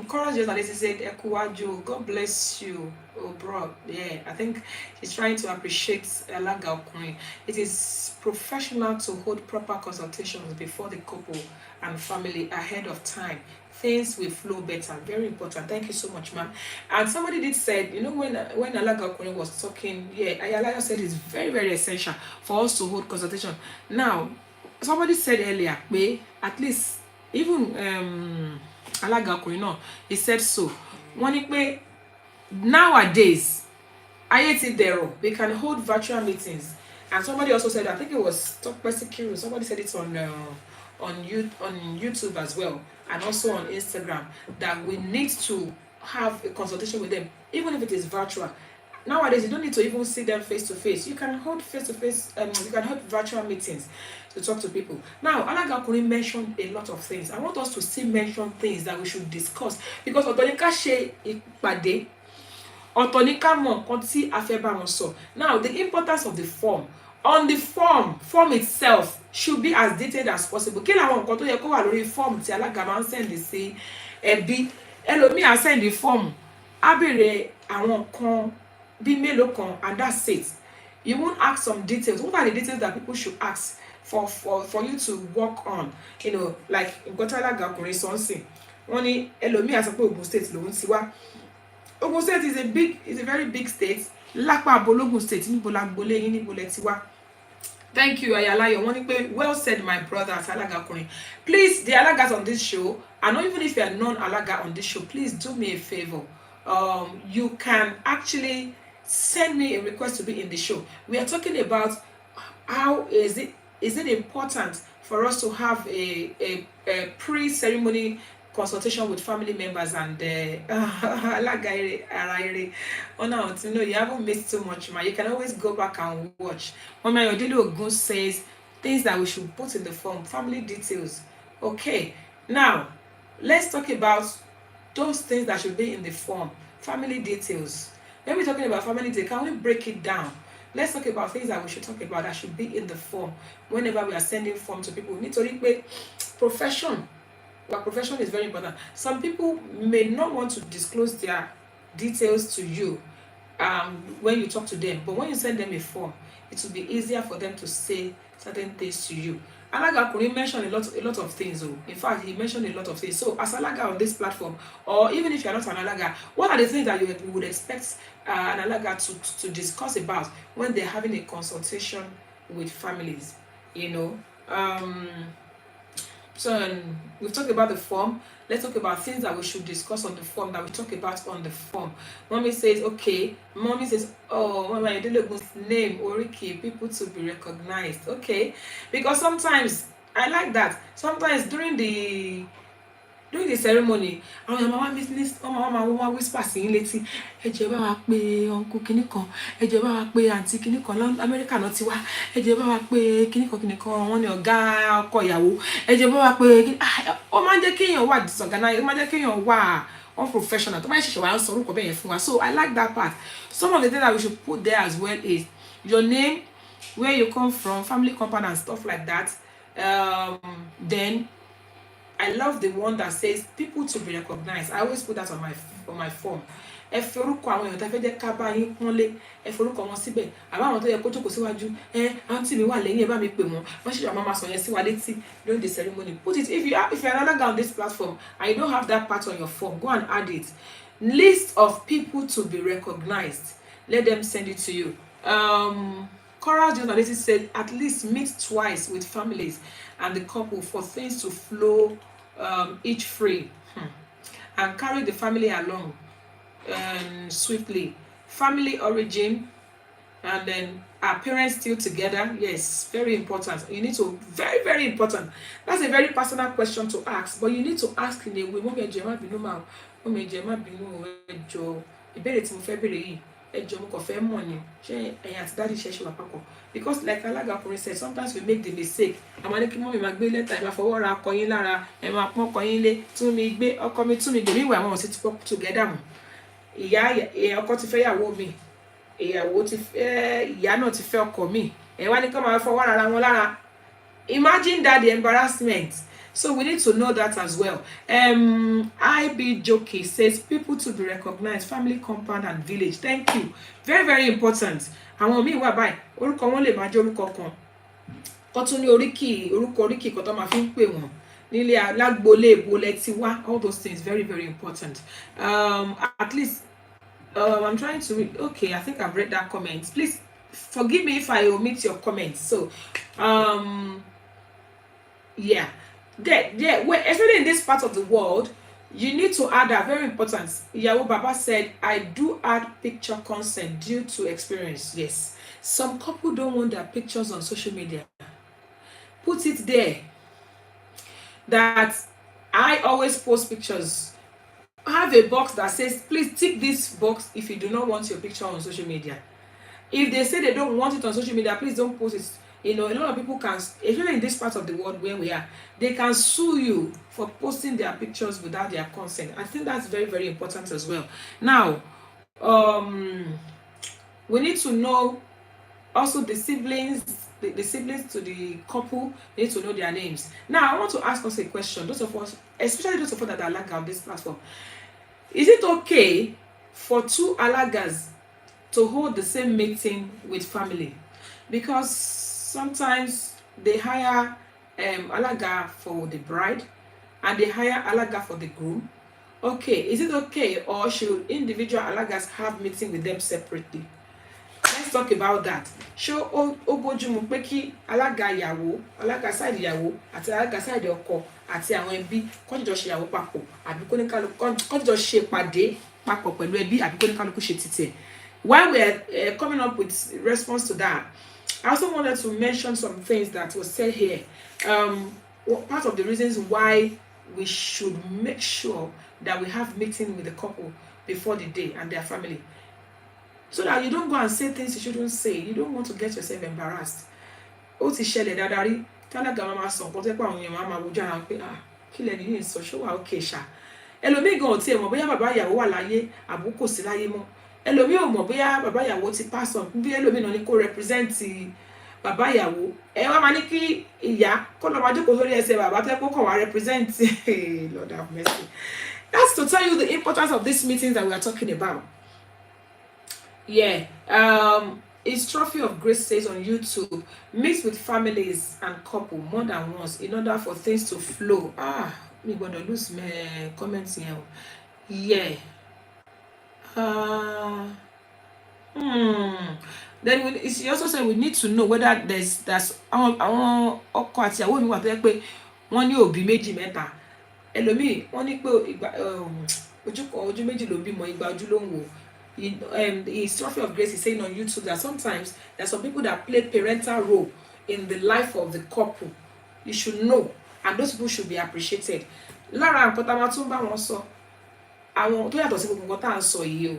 Chorus Just Alice said, Ekuwajo, God bless you. Oh, bro. Yeah, I think he's trying to appreciate Alaga Okurin. It is professional to hold proper consultations before the couple and family ahead of time. Things will flow better. Very important. Thank you so much, ma'am. And somebody did say, you know, when Alaga Okurin was talking, Ayala said it's very, very essential for us to hold consultation. Now, somebody said earlier, at least even Alaga Okurin, he said so. Nowadays, we can hold virtual meetings. And somebody also said, I think it was Talk Persecution, somebody said it on YouTube as well, and also on Instagram, that we need to have a consultation with them, even if it is virtual. Nowadays, you don't need to even see them face to face. You can hold face to face, you can hold virtual meetings to talk to people. Now, Alaga Okurin mentioned a lot of things. I want us to still mention things that we should discuss, because Otonika ṣe ìpàdé, Otonika mọ nǹkan tí a fẹ́ bá wọn sọ. Now, the importance of the form. On the form itself should be as detailed as possible. Kí làwọn nǹkan tó yẹ kó wà lórí form tí Alaga máa ń send sí ẹbí. Ẹlòmíì á send the form, á béèrè àwọn nǹkan bí mélòó kan, and that's it. You won't ask some details. What are the details that people should ask for you to work on? You know, like nǹkan tí Alaga Okurin sọ ń sìn. Wọ́n ní ẹlòmíì á sọ pé Ògùn State lòun ti wá. Ogun State is a very big state. Lápá Bologun State, níbo la gbolé yín, níbo lẹ ti wá. Thank you, Ayalayo. Well said, my brothers, Alaga Kuni. Please, the Alagas on this show, and even if you are non-Alaga on this show, please do me a favor. You can actually send me a request to be in the show. We are talking about how is it important for us to have a pre-ceremony consultation with family members and you haven't missed too much, man. You can always go back and watch. Mama Yodilo Ogun says things that we should put in the form, family details. Okay, now let's talk about those things that should be in the form, family details. When we're talking about family details, can we break it down? Let's talk about things that we should talk about that should be in the form whenever we are sending form to people. Nítorí profession. Our profession is very important. Some people may not want to disclose their details to you when you talk to them, but when you send them a form, it will be easier for them to say certain things to you. Alaga Kuri mentioned a lot of things. In fact, he mentioned a lot of things. So as Alaga on this platform, or even if you're not an Alaga, what are the things that you would expect an Alaga to discuss about when they're having a consultation with families? So we've talked about the form. Let's talk about things that we should discuss on the form, that we talk about on the form. Mommy says, okay. Mommy says, oh, Mama Yodelegun's name, Oriki, people to be recognized. Okay. Because sometimes, I like that. Sometimes during the ceremony, mama whisper sí létí, ẹ jẹ́ bá wa pé uncle kinikan, ẹ jẹ́ bá wa pé auntie kinikan, America náà ti wá, ẹ jẹ́ bá wa pé kinikan wọ́n ní ọ̀gá ọkọ ìyàwó, ẹ jẹ́ bá wa pé ó máa ń jẹ́ kéèyàn wà disorganized, ó máa ń jẹ́ kéèyàn wà unprofessional, tó máa ń ṣẹ̀ṣẹ̀ wá ń sọ orúkọ bẹ́ẹ̀ yẹn fún wa. So I like that part. Some of the things that we should put there as well is your name, where you come from, family compound and stuff like that. Then I love the one that says people to be recognized. I always put that on my form. Ẹ fi orúkọ àwọn èèyàn tá fẹ́ jẹ́ ká bá yín pọ́nlé, ẹ fi orúkọ wọn síbẹ̀. Àbá àwọn tó yẹ kó jókòó síwájú, àǹtí mi wà lẹ́yìn, ẹ bá mi pè wọ́n. Wọ́n ṣe máa sọ yẹn sí wa létí during the ceremony. Put it, if you're another guy on this platform and you don't have that part on your form, go and add it. List of people to be recognized. Let them send it to you. Coral journalist said at least meet twice with families and the couple for things to flow each free and carry the family along swiftly. Family origin, and then our parents still together. Yes, very important. You need to, very, very important. That's a very personal question to ask, but you need to ask in a way. Mọ́mí ẹ̀jẹ̀ má bínú mà, mọ́mí ẹ̀jẹ̀ má bínú ẹjọ́, ìbéèrè tí mo fẹ́ béèrè yìí, ẹjọ́ mo kàn fẹ́ mọ̀ ni, ṣé ẹ̀yin àti dáàdì ṣe wà papọ̀? Because like Alaga Kuri said, sometimes we make the mistake. Àmọ́ ní kí mọ́mí máa gbé lẹ́tà, ẹ máa fọwọ́ ra ọkọ yín lára, ẹ máa pọ́n ọkọ yín lé, tún mi gbé ọkọ mi, tún mi gbé. Meanwhile, àwọn ọ̀sẹ̀ ti pọ̀ together mọ̀. Ìyá ọkọ ti fẹ́ yàwó mi, ìyàwó ti fẹ́, ìyá náà ti fẹ́ ọkọ mi. Ẹ wá ní kí wọ́n máa fọwọ́ ra wọn lára. Imagine that, the embarrassment. So we need to know that as well. IB Jockey says people to be recognized, family compound and village. Thank you. Very, very important. Àwọn míì wà báyìí, orúkọ wọn lè máa jẹ́ orúkọ kan. Kọ́ tún ní orúkọ oríkì kan tó máa fi ń pè wọ́n. Nílé alágbolé ìbolẹ̀ ti wá. All those things, very, very important. At least, I'm trying to read. Okay, I think I've read that comment. Please forgive me if I omit your comments. So, yeah. Especially in this part of the world, you need to add that. Very important. Ìyàwó Baba said, I do add picture consent due to experience. Yes. Some couple don't want their pictures on social media. Put it there. That I always post pictures. Have a box that says, please tick this box if you do not want your picture on social media. If they say they don't want it on social media, please don't post it. You know, a lot of people can, especially in this part of the world where we are, they can sue you for posting their pictures without their consent. I think that's very, very important as well. Now, we need to know also the siblings, the siblings to the couple, need to know their names. Now, I want to ask us a question. Those of us, especially those of us that are Alaga on this platform, is it okay for two Alagas to hold the same meeting with family? Because sometimes they hire Alaga for the bride and they hire Alaga for the groom, Okay, is it okay, or should individual Alagas have meeting with them separately? Let's talk about that. Ṣé ó bójúmu pé kí alága ìyàwó, alága side ìyàwó àti alága side ọkọ àti àwọn ẹbí kó jọ ṣe ìyàwó papọ̀, àbí kó ní kálukú kó jọ ṣe pàdé papọ̀ pẹ̀lú ẹbí, àbí kó ní kálukú ṣe títẹ̀? While we're coming up with response to that, I also wanted to mention some things that was said here. Part of the reasons why we should make sure that we have meeting with the couple before the day and their family, so that you don't go and say things you shouldn't say. You don't want to get yourself embarrassed. Ó ti ṣẹlẹ̀ dáadáa rí tálága máa sọ nǹkan tó pé àwọn èèyàn máa wojú ara pé kí lẹni yìí ń sọ, ṣó wà okay ṣá. Ẹlòmíì gan ò tiẹ̀ mọ̀ bóyá bàbá ìyàwó wà láyé àbí kò sí láyé mọ́. Ẹlòmíì ò mọ̀ bóyá bàbá ìyàwó ti pass on, bí ẹlòmíì náà ní kó represent bàbá ìyàwó. Ẹ wá máa ní kí ìyá kó lọ máa jókòó sórí ẹsẹ̀ bàbá tó kó kàn wá represent. Lord have mercy. That's to tell you the importance of these meetings that we are talking about. Yeah, it's Trophy of Grace says on YouTube, meet with families and couple more than once in order for things to flow. Me gonna lose my comments here. Yeah. Then she also said we need to know whether there's àwọn ọkọ àti ìyàwó mi wà tó yẹ pé wọ́n ní òbí méjì mẹ́ta. Ẹlòmíì wọ́n ní pé ojú méjì ló bímọ, ìgbà ojú ló ń wò. The Trophy of Grace is saying on YouTube that sometimes there's some people that play parental role in the life of the couple. You should know, and those people should be appreciated. Lára nǹkan tá a máa tún bá wọn sọ, àwọn tó yàtọ̀ sí gbogbo nǹkan tá à ń sọ yìí o.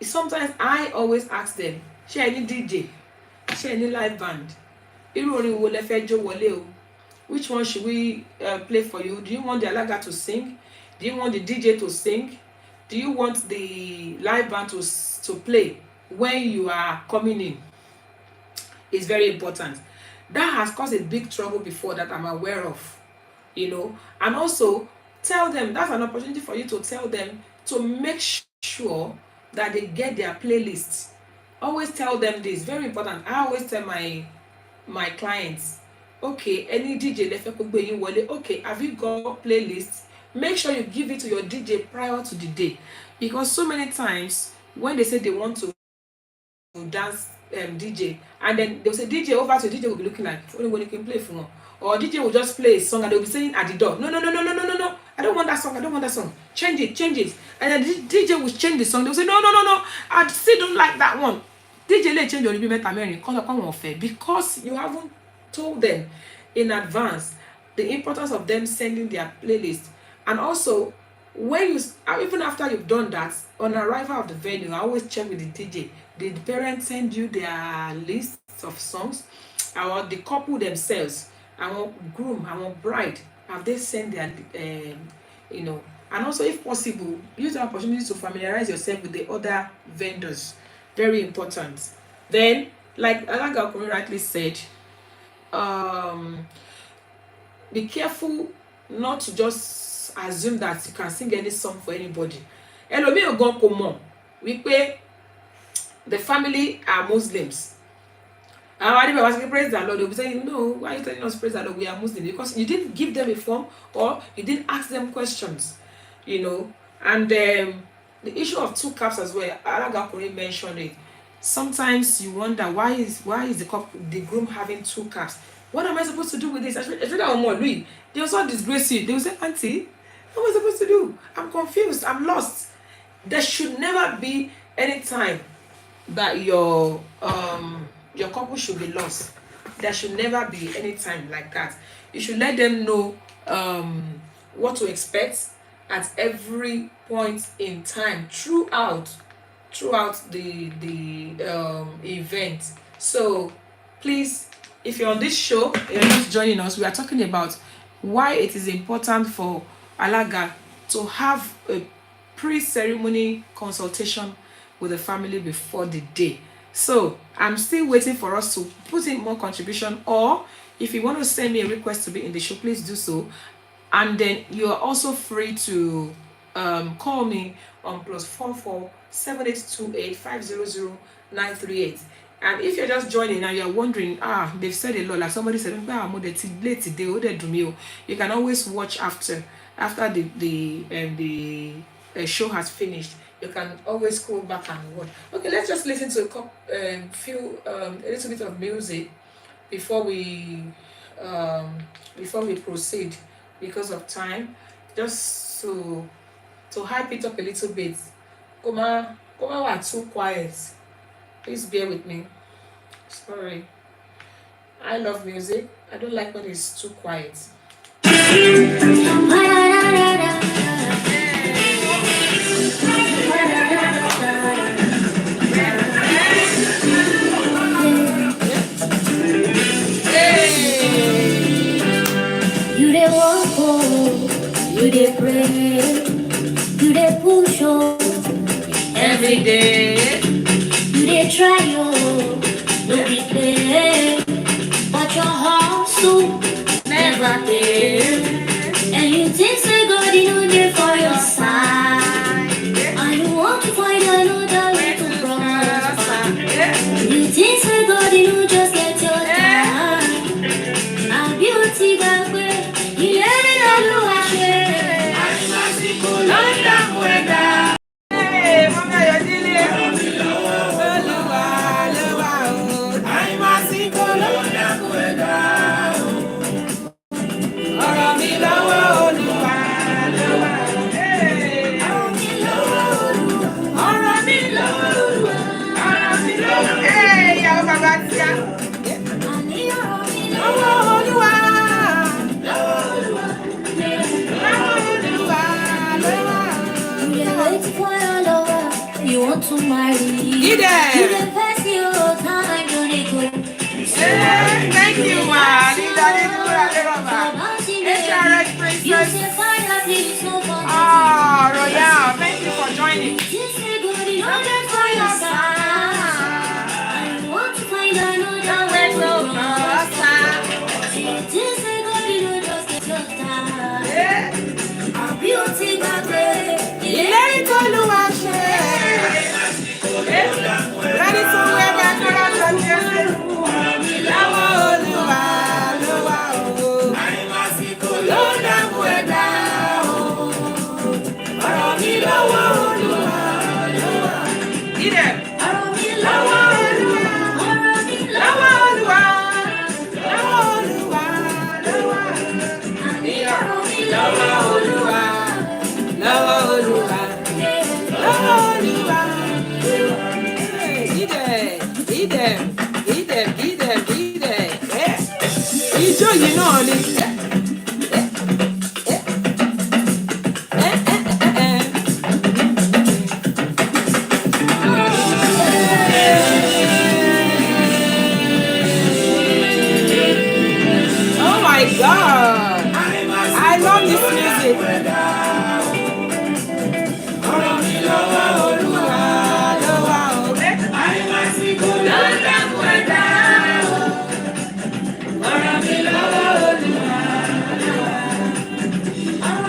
Sometimes I always ask them, ṣé ẹ ní DJ, ṣé ẹ ní live band, irú orin wo lẹ fẹ́ jó wọlé o? Which one should we play for you? Do you want the Alaga to sing? Do you want the DJ to sing? Do you want the live band to play when you are coming in? It's very important. That has caused a big trouble before that I'm aware of, you know. And also tell them, that's an opportunity for you to tell them to make sure that they get their playlists. Always tell them this, very important. I always tell my clients, okay, any DJ lè fẹ́ kó gbé yín wọlé, okay, have you got playlists? Make sure you give it to your DJ prior to the day, because so many times when they say they want to dance DJ, and then they'll say DJ over, to DJ will be looking like only when you can play for one, or DJ will just play a song and they'll be saying at the door, no, I don't want that song, change it, and then the DJ will change the song. They'll say no, I still don't like that one. DJ let change your because you haven't told them in advance the importance of them sending their playlist. And also, when you, even after you've done that, on arrival of the venue, I always check with the DJ. Did the parents send you their list of songs? Or the couple themselves, our groom, our bride, have they sent their, you know? And also, if possible, use the opportunity to familiarize yourself with the other vendors. Very important. Then, like Alaga rightly said, be careful not to just assume that you can sing any song for anybody. Ẹlòmíì ò gan kò mọ̀ wípé the family are Muslims. Àwọn adébẹ̀ wá sí praise the Lord, they'll be saying, no, why are you telling us praise the Lord? We are Muslims. Because you didn't give them a form, or you didn't ask them questions, you know. And the issue of two caps as well, Alaga mentioned it. Sometimes you wonder why is the groom having two caps? What am I supposed to do with this? They also disgrace you. They will say, Auntie, what am I supposed to do? I'm confused. I'm lost. There should never be any time that your couple should be lost. There should never be any time like that. You should let them know what to expect at every point in time throughout the event. So please, if you're on this show, you're just joining us, we are talking about why it is important for Alaga to have a pre-ceremony consultation with the family before the day. So I'm still waiting for us to put in more contribution, or if you want to send me a request to be in the show, please do so. And then you are also free to call me on +44 7828 500 938. And if you're just joining and you're wondering, they've said a lot, like somebody said, you can always watch after after the show has finished, you can always scroll back and watch. Okay, let's just listen to a little bit of music before we proceed, because of time. Just to hype it up a little bit. Koma were too quiet. Please bear with me. Sorry. I love music. I don't like when it's too quiet.
You dey walk, you dey pray, you dey push every day. You dey try, no be play, but your hustle never pay. And you think say God no dey for your side, and you want to find another way to prosper. You think say God no just get your time, and beauty that way. You want to marry? You the best your time, don't it go?
Thank you, ma.
You say find a place so far.
Oh, Royal, thank you for joining.
You say good, you know that for your side. I want to find another way to prosper. You say good, you know just get your time. Our beauty got way.
Let it go, Luashe. Ready to wear back around the chest. Lawa, Lua, Lua, oh. Lona, Mueda, oh. Arami, Lawa, Lua, Lua. Get it. Arami, Lawa, Lua. Arami, Lawa, Lua. Lawa, Lua, Lua. Arami, Lawa, Lua. Lawa, Lua. Lawa, Lua. Ijó yìí náà ni. Oh my God! I love this music.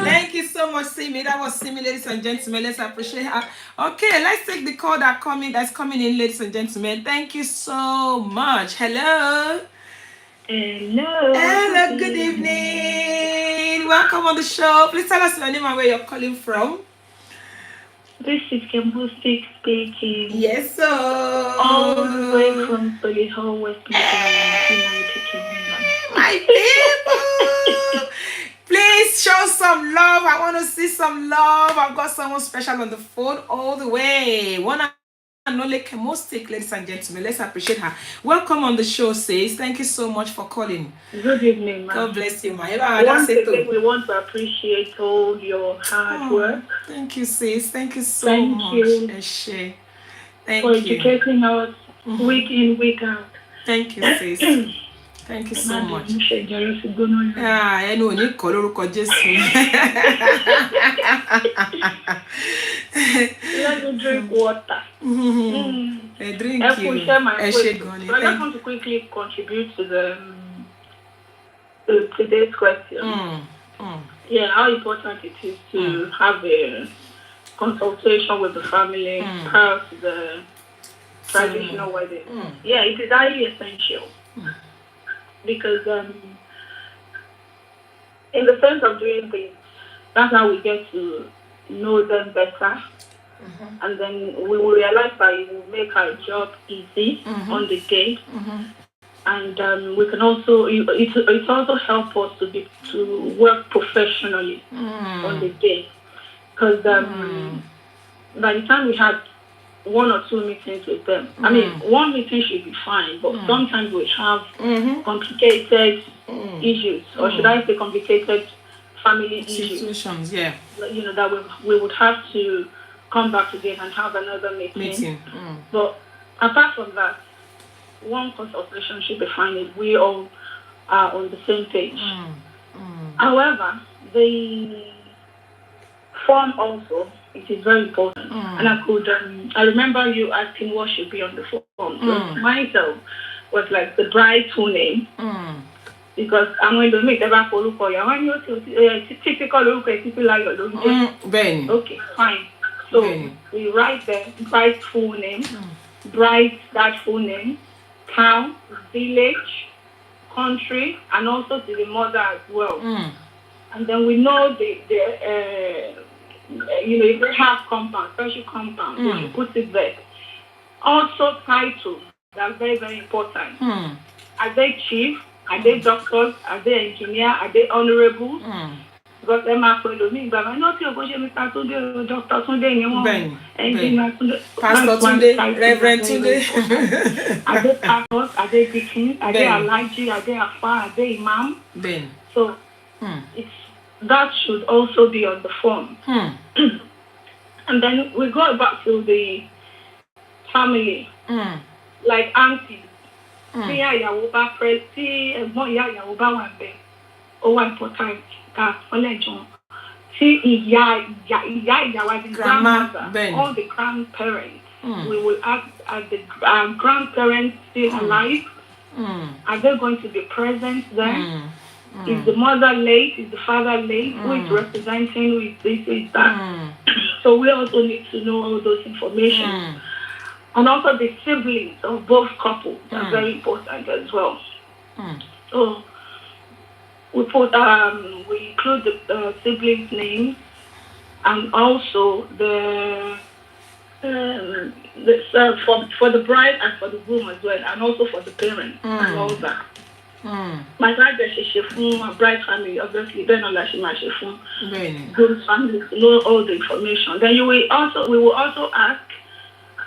Thank you so much, Simi. That was Simi, ladies and gentlemen. Let's appreciate her. Okay, let's take the call that's coming in, ladies and gentlemen. Thank you so much. Hello.
Hello.
Hello, good evening. Welcome on the show. Please tell us your name and where you're calling from.
This is Kembusi speaking.
Yes, sir.
All the way from Solihull, West Midlands, United Kingdom.
My people, please show some love. I want to see some love. I've got someone special on the phone all the way. One and only Kemostic, ladies and gentlemen. Let's appreciate her. Welcome on the show, sis. Thank you so much for calling.
Good evening, ma'am.
God bless you, ma.
Once again, we want to appreciate all your hard work.
Thank you, sis. Thank you so much.
Thank
you
for educating us week in, week out.
Thank you, sis. Thank you so much.
I
know you call lórúkọ Jésù.
Let me drink water.
Drink
I
you.
just want to quickly contribute to today's question. Yeah, how important it is to have a consultation with the family prior to the traditional wedding. Yeah, it is highly essential. Because in the sense of doing things, that's how we get to know them better. And then we will realize that it will make our job easy on the day. And we can also, it also help us to work professionally on the day. Because by the time we have 1 or 2 meetings with them, I mean, 1 meeting should be fine, but sometimes we have complicated issues, or should I say complicated family
situations,
issues. That we would have to come back again and have another meeting. But apart from that, 1 consultation should be fine if we all are on the same page. However, the form also, it is very important. And I remember you asking what should be on the form. So myself was like the bride's full name. Because I'm going to make the back for look for you. Typical people like your okay, fine. So we write the bride's full name, bride's that full name, town, village, country, and also to the mother as well. And then we know if they have compound, special compound, we should put it there. Also titles, that's very, very important. Are they chief? Are they doctors? Are they engineer? Are they honorable? Because them are for me, but I know you're going to Mr. Tunde, Dr. Tunde, engineer,
Pastor Tunde, Reverend Tunde.
Are they pastors? Are they deacons? Are they Alaga? Are they Afar? Are they Imam? So that should also be on the form. And then we go back to the family, like auntie. Important. Grandmother, all the grandparents. We will ask, are the grandparents still alive? Are they going to be present there? Is the mother late? Is the father late? Who is representing? Who is this? Who is that? So we also need to know all those information. And also the siblings of both couples are very important as well. So we include the siblings' names, and also for the bride and for the groom as well, and also for the parents and all that. My bride my bride family, obviously, then on that groom's family to know all the information. Then we will also ask,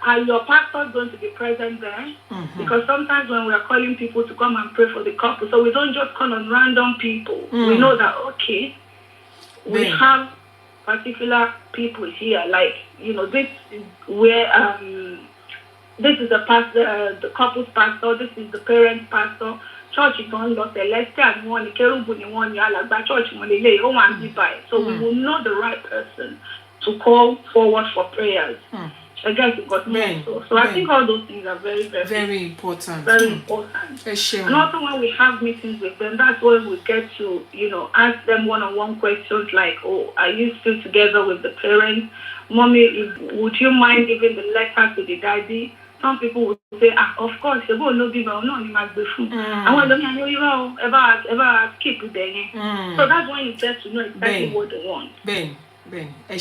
are your pastors going to be present there? Because sometimes when we are calling people to come and pray for the couple, so we don't just call on random people. We know that, okay, we have particular people here, like, this is where, this is the pastor, the couple's pastor, this is the parent's pastor. Church is on the Celestial and one, the Kerubu, one, Alaga, church, one, so we will know the right person to call forward for prayers. I guess it got me. So I think all those things are very, very,
very important.
Very important. And also when we have meetings with them, that's when we get to, ask them one-on-one questions like, oh, are you still together with the parents? Mommy, would you mind giving the letter to the daddy? Some people would say, of course, you will not be well, no, you must be food. I want them to know you ever keep it there. So that's when you get to know exactly what they want.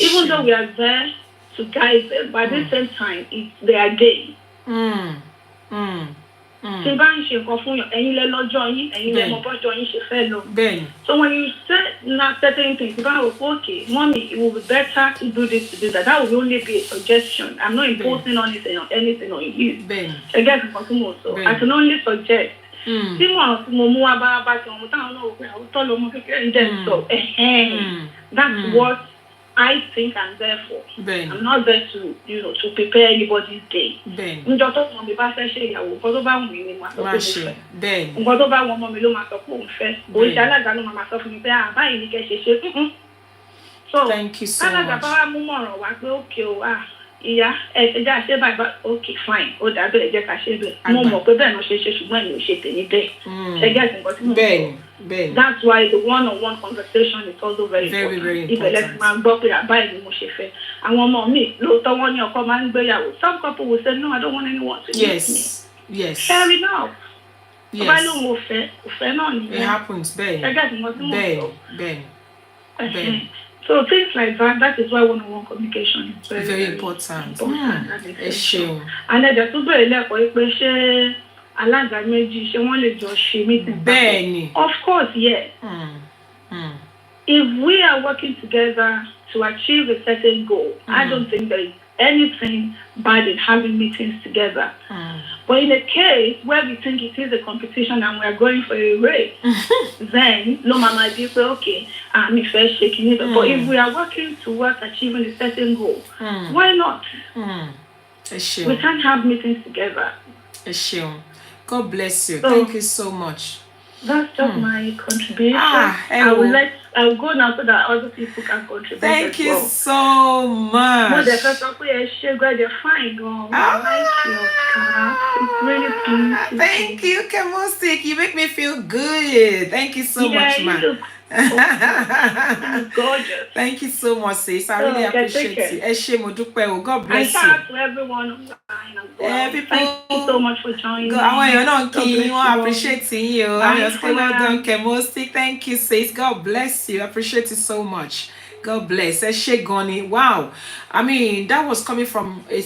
Even though we are there to guide them, but at the same time, it's their game. So when you say certain things, okay, mommy, it will be better to do this, to do that. That will only be a suggestion. I'm not imposing anything on you. I guess so I can only suggest. That's what I think I'm there for. I'm not there to, to prepare anybody's day. So
thank you so much.
Yeah, okay, fine. That's why the one-on-one conversation is also very,
very
important. Some couple will say, no, I don't want anyone to meet me.
Yes.
Fair enough.
Yes. It happens, Ben.
So So things like that is why one-on-one communication is very,
very important.
And then there's also a level where Alaga méjì ṣé wọ́n lè jọ ṣe meeting.
Bẹ́ẹ̀ni.
Of course, yes. If we are working together to achieve a certain goal, I don't think there is anything bad in having meetings together. But in a case where we think it is a competition and we are going for a race, then no mama be okay, I'm first shaking it. But if we are working towards achieving a certain goal, why not? We can't have meetings together.
God bless you. Thank you so much.
That's just my contribution. I will go now so that other people can contribute.
Thank you so much.
They're fine. It's really beautiful.
Thank you, Kemusik. You make me feel good. Thank you so much, man.
Gorgeous.
Thank you so much, sis. I really appreciate you. God bless you.
Shout out to everyone online as well. Thank you so much for joining.
I appreciate you. Well done, Kemusik. Thank you, sis. God bless you. I appreciate you so much. God bless. Goni. Wow. I mean, that was coming from a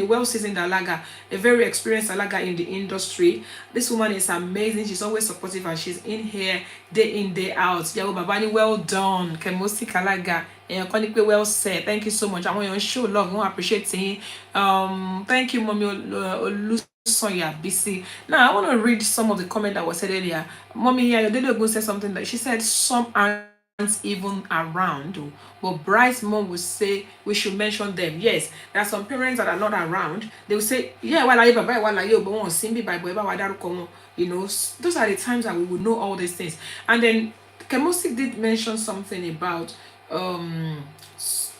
well-seasoned Alaga, a very experienced Alaga in the industry. This woman is amazing. She's always supportive and she's in here day in, day out. Yawo Babani, well done. Kemusik Alaga. Well said. Thank you so much. I want to show love. I want to appreciate you. Thank you, Mommy Sonya BC. Now, I want to read some of the comment that was said earlier. Mommy Yayodele said something that she said some aren't even around, but Bryce mom will say we should mention them. Yes, there are some parents that are not around. They will say, yeah, you know, those are the times that we will know all these things. And then Kemusik did mention something about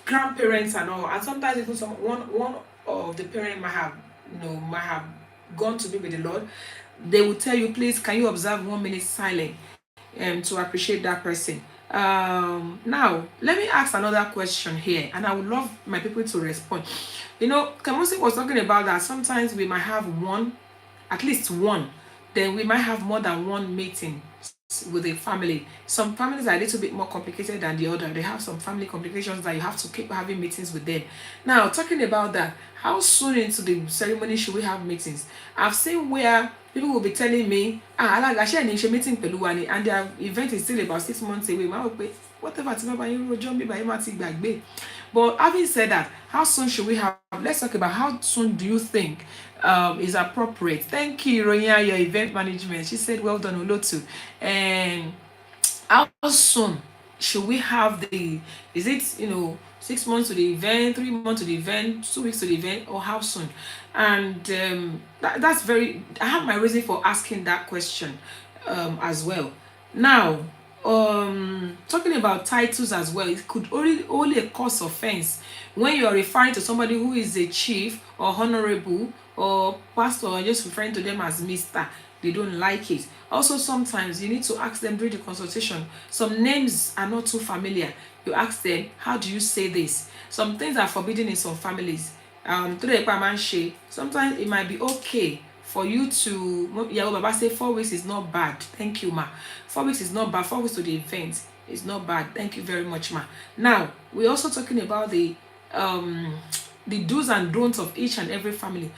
grandparents and all, and sometimes even one of the parents might have gone to be with the Lord. They will tell you, please, can you observe 1 minute silent to appreciate that person. Now let me ask another question here, and I would love my people to respond. You know, Kemusik was talking about that sometimes we might have at least one, then we might have more than one meeting with a family. Some families are a little bit more complicated than the other. They have some family complications that you have to keep having meetings with them. Now, talking about that, how soon into the ceremony should we have meetings? I've seen where people will be telling me, Alaga, share a meeting peluani, and their event is still about 6 months away. Whatever. But having said that, how soon should we have? Let's talk about how soon do you think is appropriate. Thank you, Ronya, your event management. She said, well done, Olotu. And how soon should we have is it, 6 months to the event, 3 months to the event, 2 weeks to the event, or how soon? And that's I have my reason for asking that question as well. Now, talking about titles as well, it could only cause offense when you are referring to somebody who is a chief or honorable or pastor, or just referring to them as Mr. They don't like it. Also, sometimes you need to ask them during the consultation. Some names are not too familiar. You ask them, how do you say this? Some things are forbidden in some families. Sometimes it might be okay for you to, Baba say 4 weeks is not bad. Thank you, ma. 4 weeks is not bad. 4 weeks to the event is not bad. Thank you very much, ma. Now, we're also talking about the do's and don'ts of each and every family.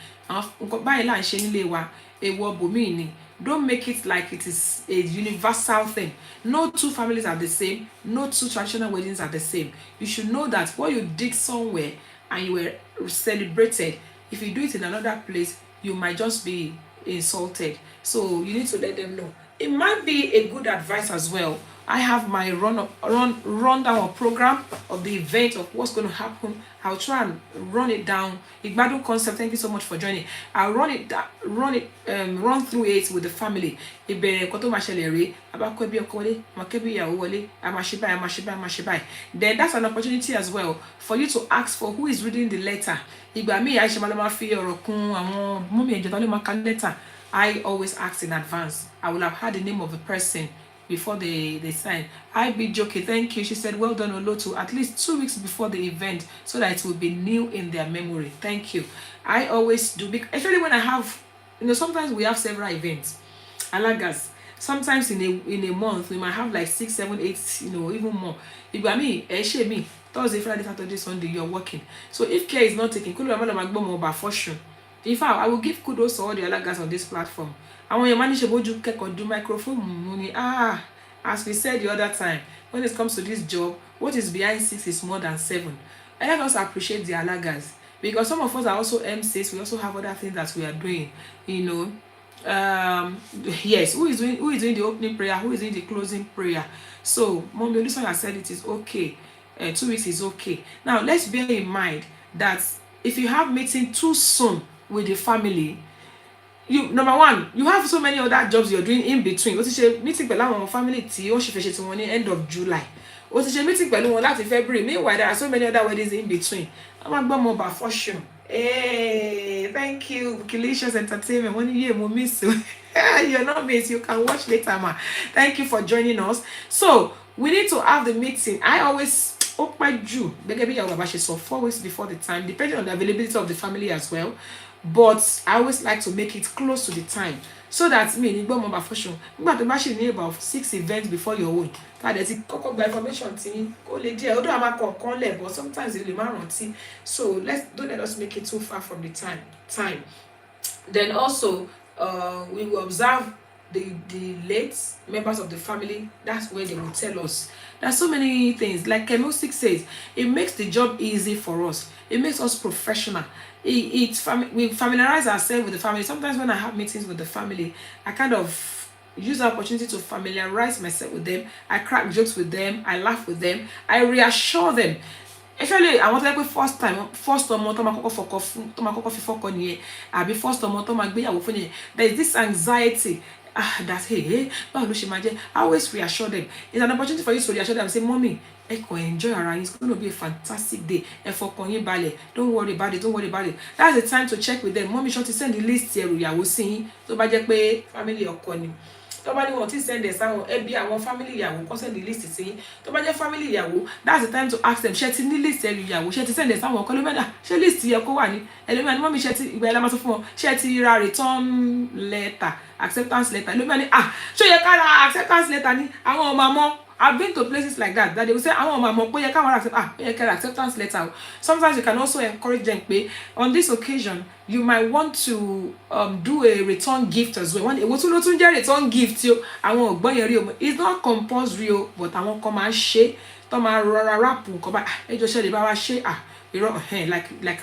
Don't make it like it is a universal thing. No two families are the same. No two traditional weddings are the same. You should know that what you did somewhere and you were celebrated, if you do it in another place, you might just be insulted. So you need to let them know. It might be a good advice as well. I have my rundown of program of the event of what's going to happen. I'll try and run it down. Igbadun concept. Thank you so much for joining. I'll run through it with the family. Then that's an opportunity as well for you to ask for who is reading the letter. I always ask in advance. I will have had the name of the person before they sign. I be joking. Thank you. She said, well done, Olotu. At least 2 weeks before the event so that it will be new in their memory. Thank you. I always do, especially when I have, sometimes we have several events. Alagas. sometimes in a month we might have like 6, 7, 8, you know, even more. If I mean, me Thursday, Friday, Saturday, Sunday, you're working. So if care is not taken, in fact, I will give kudos to all the Alagas on this platform. And when you manage to do microphone, as we said the other time, when it comes to this job, what is behind 6 is more than 7. And let us appreciate the Alagas, because some of us are also MCs. We also have other things that we are doing, you know. Yes, who is doing the opening prayer, who is doing the closing prayer. So Mommy Olusoya has said it is okay. 2 weeks is okay. Now let's bear in mind that if you have meeting too soon with the family, you, number one, you have so many other jobs you're doing in between. What is your meeting with our family tea? She finished on the end of July. What is your meeting with one last February? Meanwhile, there are so many other weddings in between. I'm going more about fortune. Hey, thank you, Delicious Entertainment. When you miss you, you're not miss. You can watch later, ma. Thank you for joining us. So we need to have the meeting. I always so 4 weeks before the time, depending on the availability of the family as well. But I always like to make it close to the time, so that me in Igbo for sure. But the machine need about 6 events before your own. There's a information team. Although I'm a but sometimes it's the so don't let us make it too far from the time. Then also we will observe the late members of the family. That's where they will tell us. There's so many things. Like Kemusik says, it makes the job easy for us. It makes us professional. We familiarize ourselves with the family. Sometimes when I have meetings with the family, I kind of use the opportunity to familiarize myself with them. I crack jokes with them. I laugh with them. I reassure them. Actually, I want to like first there is this anxiety. That's hey, I always reassure them. It's an opportunity for you to reassure them and say, Mommy, enjoy around. It's going to be a fantastic day. Don't worry about it. That's the time to check with them. Mommy, should send the list here. We will see. So, family or Connie. Nobody want to send us our family yawo, send the list see. Family yawo, that's the time to ask them, share the list yawo, share send us our share list here ko wa ni. Elemi mommy share share return letter, acceptance letter. Elemi show your acceptance letter ni. Àwọn mama, I've been to places like that they will say, àwọn mama pé yẹ acceptance letter. Sometimes you can also encourage them pé on this occasion you might want to do a return gift as well. Return gift it's not compulsory, but àwọn kan máa ṣe tó máa rọra rap nǹkan bá ẹjọ́ ṣe lè bá wa ṣe like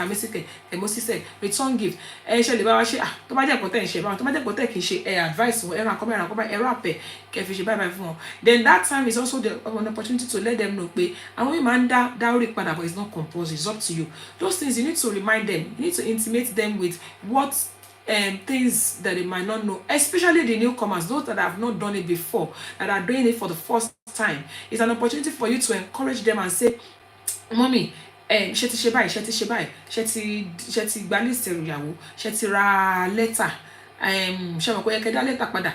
Emosi said, return gift ṣe lè bá wa ṣe tó bá jẹ́ pọ̀tẹ́ ìṣe báwọn tó bá jẹ́ pọ̀tẹ́ kì í ṣe advice wọn ẹran àkọ́bá ẹ̀rọ àpẹ kẹfì ṣe báyìí fún wọn. Then that time is also an opportunity to let them know pé àwọn yìí máa ń dá dáórí padà, but it's not compulsory, it's up to you. Those things you need to remind them, you need to intimate them with what things that they might not know, especially the newcomers, those that have not done it before, that are doing it for the first time. It's an opportunity for you to encourage them and say, Mommy, ṣé ti ṣe báyìí, ṣé ti gba list ìyàwó, ṣé ti ra letter, ṣé mo kò yẹ kẹ́ dá letter padà.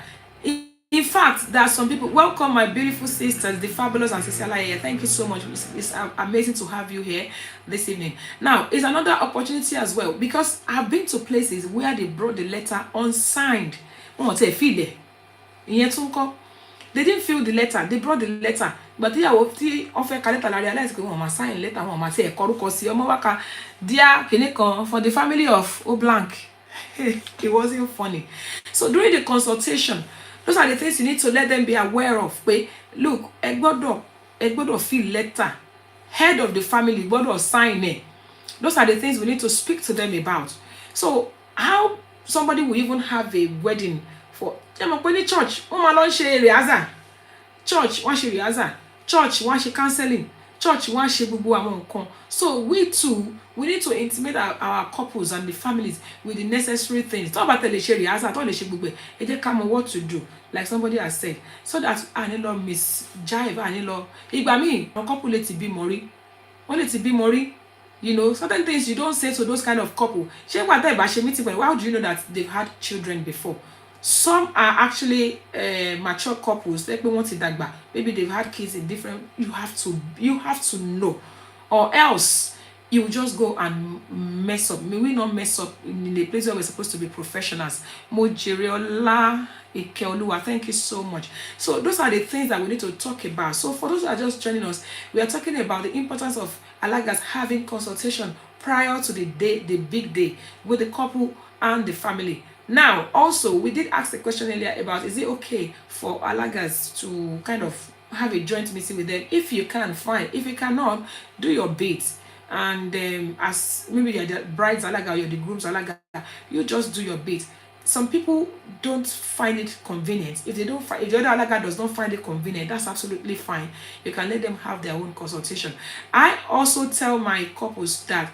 In fact, there are some people. Welcome, my beautiful sisters, the fabulous and Cecilia here. Thank you so much. It's amazing to have you here this evening. Now, it's another opportunity as well, because I've been to places where they brought the letter unsigned. They didn't fill the letter. They brought the letter, but they offer letter. I realized they sign letter. Dear for the family of O blank. It wasn't funny. So during the consultation, those are the things you need to let them be aware of. Look, Egbodo fill letter. Head of the family, Egbodo sign it. Those are the things we need to speak to them about. So how somebody will even have a wedding for church? Church, church, counseling. Church, so we too, we need to intimate our couples and the families with the necessary things. Talk about what to do, like somebody has said, so that Anilo miss jive, Anilo. A couple let it be mori. You know, certain things you don't say to those kind of couple. Why do you know that they've had children before? Some are actually mature couples. Maybe they've had kids in different. You have to know, or else you will just go and mess up. May we not mess up in the place where we're supposed to be professionals. Mojireola Ikeoluwa, thank you so much. So those are the things that we need to talk about. So for those who are just joining us, we are talking about the importance of Alagas having consultation prior to the big day, with the couple and the family. Now, also, we did ask a question earlier about, is it okay for Alagas to kind of have a joint meeting with them? If you can, fine. If you cannot, do your bit. And as maybe you're the bride's Alaga or you're the groom's Alaga, you just do your bit. Some people don't find it convenient. If the other Alaga does not find it convenient, that's absolutely fine. You can let them have their own consultation. I also tell my couples that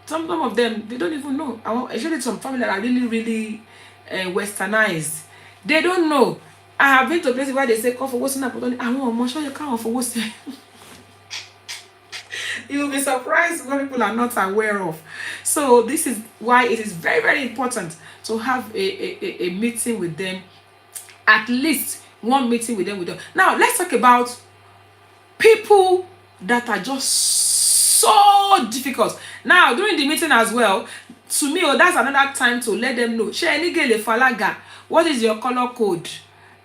some of them, they don't even know. Especially some family that are really westernized. They don't know. I have been to places where they say, "Come for what's not put I'm sure you can't for what's." You will be surprised what people are not aware of. So this is why it is very, very important to have a meeting with them, at least one meeting with them. Now let's talk about people that are just so difficult. Now during the meeting as well, to me, that's another time to let them know. What is your color code?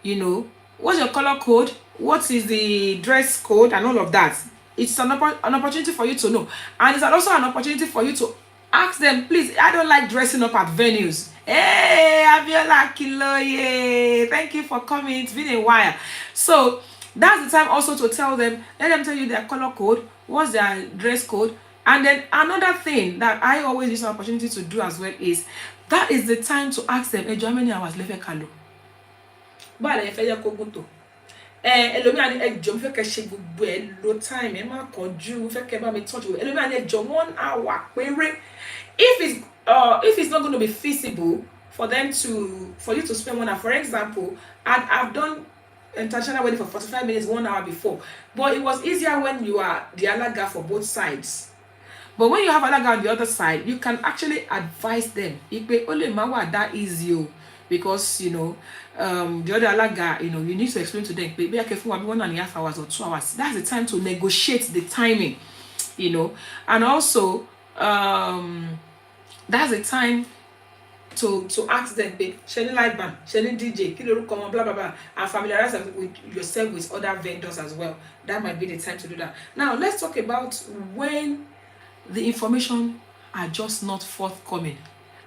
You know, what's your color code? What is the dress code and all of that? It's an opportunity for you to know. And it's also an opportunity for you to ask them, please, I don't like dressing up at venues. Hey, Abiola Kiloye, thank you for coming. It's been a while. So that's the time also to tell them, let them tell you their color code, what's their dress code. And then another thing that I always use an opportunity to do as well is, that is the time to ask them, how many hours left kalo? But if you go to Elomia ni ejo mo fẹ́ kẹ́ ṣe gbogbo ẹ lo time ẹ má kánjú mo fẹ́ kẹ́ bá mi touch Elomia ni ejo 1 hour péré. If it's not going to be feasible for you to spend 1 hour, for example, I've done international wedding for 45 minutes, 1 hour before, but it was easier when you are the Alaga for both sides. But when you have Alaga on the other side, you can actually advise them. Ipe ole mawa that easy, because you know the other Alaga, you know, you need to explain to them, be careful, 1.5 hours or 2 hours. That's the time to negotiate the timing, you know. And also that's the time to ask them, Shani live band, Shani DJ, Kilo come blah blah blah, and familiarize yourself with other vendors as well. That might be the time to do that. Now let's talk about when the information are just not forthcoming.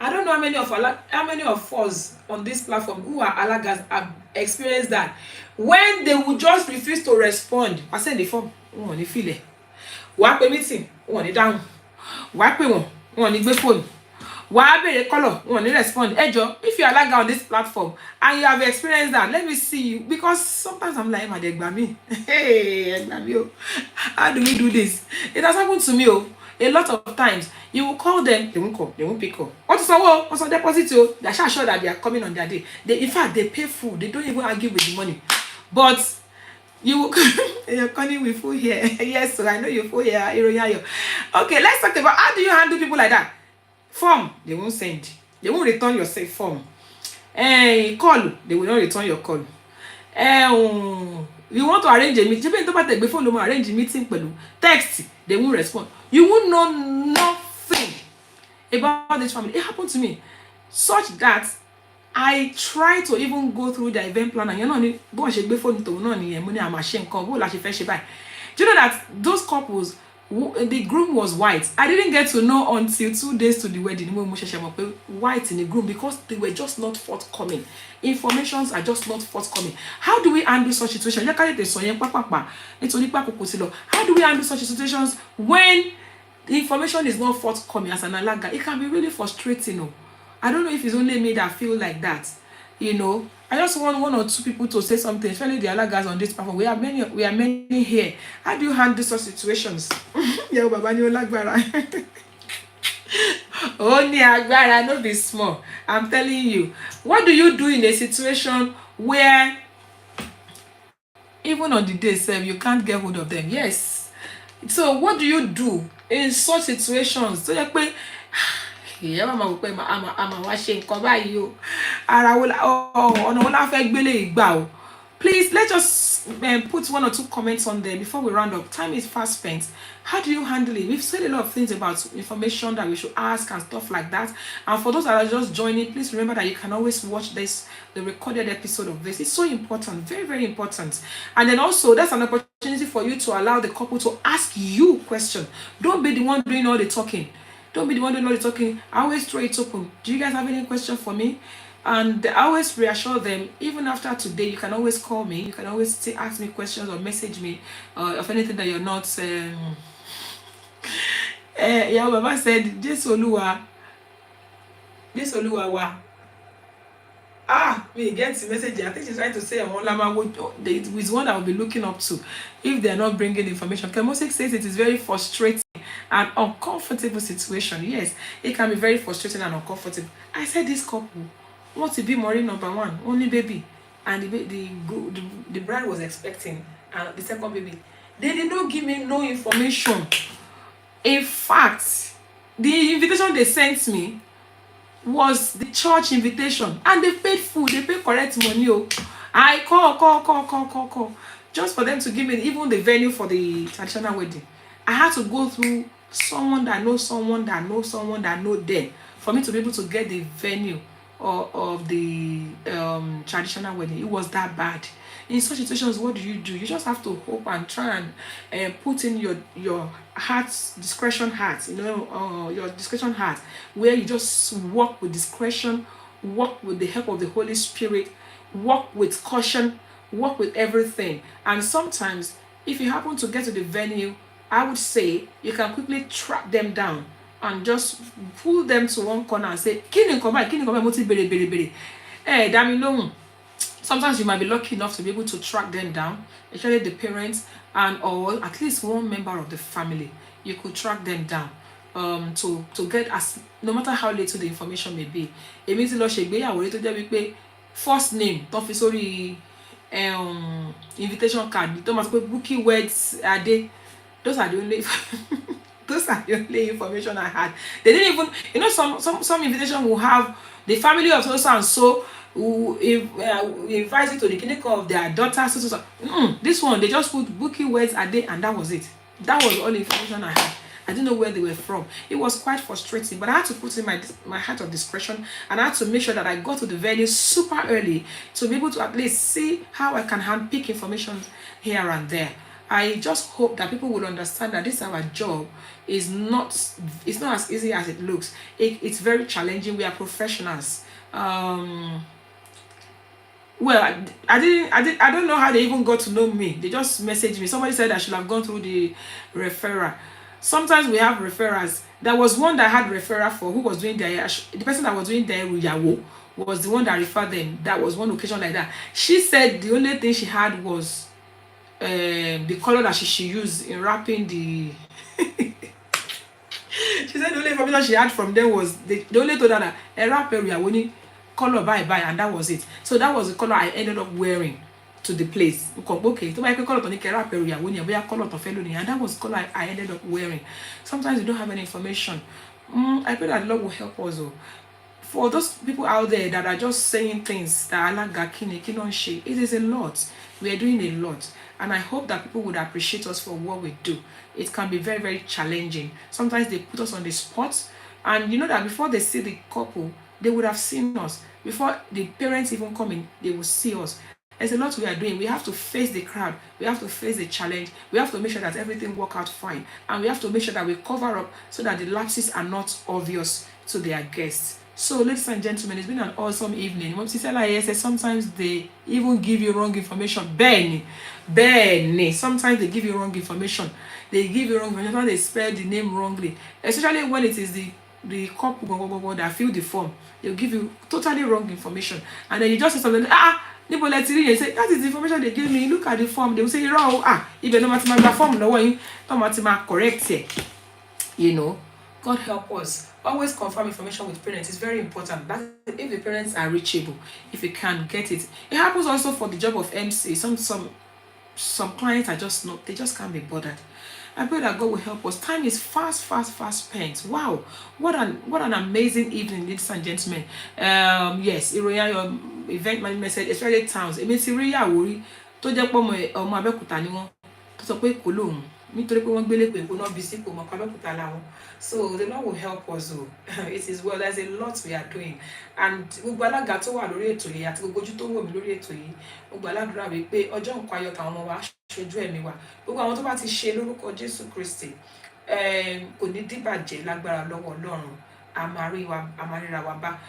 I don't know how many of us on this platform who are Alagas have experienced that. When they will just refuse to respond, I send the form, on the file. What meeting? On the down. What we want? On the phone. What be the color? On the respond. Ejo, if you are Alaga on this platform and you have experienced that, let me see you, because sometimes I'm like, hey, how do we do this? It has happened to me. A lot of times you will call them, they won't come, they won't pick up. What's a deposit? They're sure that they are coming on their day. In fact, they pay full. They don't even argue with the money. But you're coming with full here. Yes, so I know you're full here. Okay, let's talk about how do you handle people like that. Form, they won't send. They won't return your form. Call, they will not return your call. You want to arrange a meeting, before you arrange a meeting, text, they won't respond. You will know nothing about this family. It happened to me, such that I try to even go through the event planner. You know, do you know that those couples, the groom was white. I didn't get to know until 2 days to the wedding white in the groom, because they were just not forthcoming. Informations are just not forthcoming. How do we handle such situations? How do we handle such situations when the information is not forthcoming as an Alaga? It can be really frustrating. I don't know if it's only me that feel like that. You know, I just want 1 or 2 people to say something, especially the Alagas on this platform. We are many here. How do you handle such situations? Only agbára, no be small. I'm telling you. What do you do in a situation where even on the day itself you can't get hold of them? Yes. So what do you do in such situations? So please let's just put 1 or 2 comments on there before we round up. Time is fast spent. How do you handle it? We've said a lot of things about information that we should ask and stuff like that. And for those that are just joining, please remember that you can always watch this, the recorded episode of this. It's so important, very, very important. And then also, that's an opportunity for you to allow the couple to ask you questions. Don't be the one doing all the talking. Don't be the one doing all the talking. I always throw it open. Do you guys have any question for me? And I always reassure them, even after today, you can always call me. You can always ask me questions or message me of anything that you're not. Yeah, Baba said, this Oluwa wa. Me get the message. I think she's trying to say is one I will be looking up to if they are not bringing information. Kemosek says it is very frustrating and uncomfortable situation. Yes, it can be very frustrating and uncomfortable. I said this couple want to be married number 1, only baby, and the bride was expecting, and the second baby. They did not give me no information. In fact, the invitation they sent me was the church invitation, and they paid full, they paid correct money. I call just for them to give me even the venue for the traditional wedding. I had to go through someone that knows someone that knows someone that knows them for me to be able to get the venue of the traditional wedding. It was that bad. In such situations, what do? You just have to hope and try and put in your heart's discretion heart, your discretion heart, where you just walk with discretion, walk with the help of the Holy Spirit, walk with caution, walk with everything. And sometimes, if you happen to get to the venue, I would say you can quickly track them down and just pull them to one corner and say, sometimes you might be lucky enough to be able to track them down, especially the parents and or at least one member of the family. You could track them down to get as no matter how little the information may be. First name, invitation card, booking words are they. Those are the only those are the only information I had. They didn't even, some invitation will have the family of so and so who invite you to the clinic of their daughter. This one, they just put booking words a day, and that was it. That was all the information I had. I didn't know where they were from. It was quite frustrating, but I had to put in my heart of discretion, and I had to make sure that I got to the venue super early to be able to at least see how I can handpick information here and there. I just hope that people will understand that this our job is not as easy as it looks. It's very challenging. We are professionals. Well, I don't know how they even got to know me. They just messaged me. Somebody said I should have gone through the referral. Sometimes we have referrals. There was one that I had referral for who was doing the person that was doing the ETO was the one that referred them. That was one occasion like that. She said the only thing she had was the color that she used in wrapping the she said the only information she had from them was the only told her that a wrap area winning color bye, and that was it. So that was the color I ended up wearing to the place. Okay, so I can color tonic wrap area when you wear color to fellow, and that was the color I ended up wearing. Sometimes you don't have any information. I pray that the Lord will help us. For those people out there that are just saying things that Alaga it is a lot. We are doing a lot. And I hope that people would appreciate us for what we do. It can be very, very challenging. Sometimes they put us on the spot. And you know that before they see the couple, they would have seen us. Before the parents even come in, they will see us. There's a lot we are doing. We have to face the crowd. We have to face the challenge. We have to make sure that everything works out fine. And we have to make sure that we cover up so that the lapses are not obvious to their guests. So, ladies and gentlemen, it's been an awesome evening. Sometimes they even give you wrong information. Benny. Sometimes they give you wrong information. They give you wrong information. They spell the name wrongly. Especially when it is the couple that fill the form. They'll give you totally wrong information. And then you just say something, you say, that is the information they give me. Look at the form. They will say, even no matter form, no matter correct it. God help us. Always confirm information with parents. It's very important. That if the parents are reachable, if you can get it. It happens also for the job of MC. Some clients are just not, they just can't be bothered. I pray that God will help us. Time is fast spent. Wow. What an amazing evening, ladies and gentlemen. Yes, Iroya, your event management said, especially towns. It means Iroya worry. tó jẹ́ pé ọmọ Abẹ́òkúta ni wọ́n tó sọ pé Èkó lòun nítorí pé wọ́n gbélé pé Èkó náà bí sí kò mọ̀ pé Abẹ́òkúta làwọn. So the Lord will help us o. It is well, there's a lot we are doing, and gbogbo alága tó wà lórí ètò yìí àti gbogbo ojú tó wò mí lórí ètò yìí, gbogbo aládùúrà wí pé ọjọ́ nǹkan ayọ̀ tàwọn ọmọ wa ṣojú ẹ̀mí wa, gbogbo àwọn tó bá ti ṣe lórúkọ Jésù Kristi kò ní dìbàjẹ́ lágbára lọ́wọ́ Ọlọ́run, a máa ríra wa bá.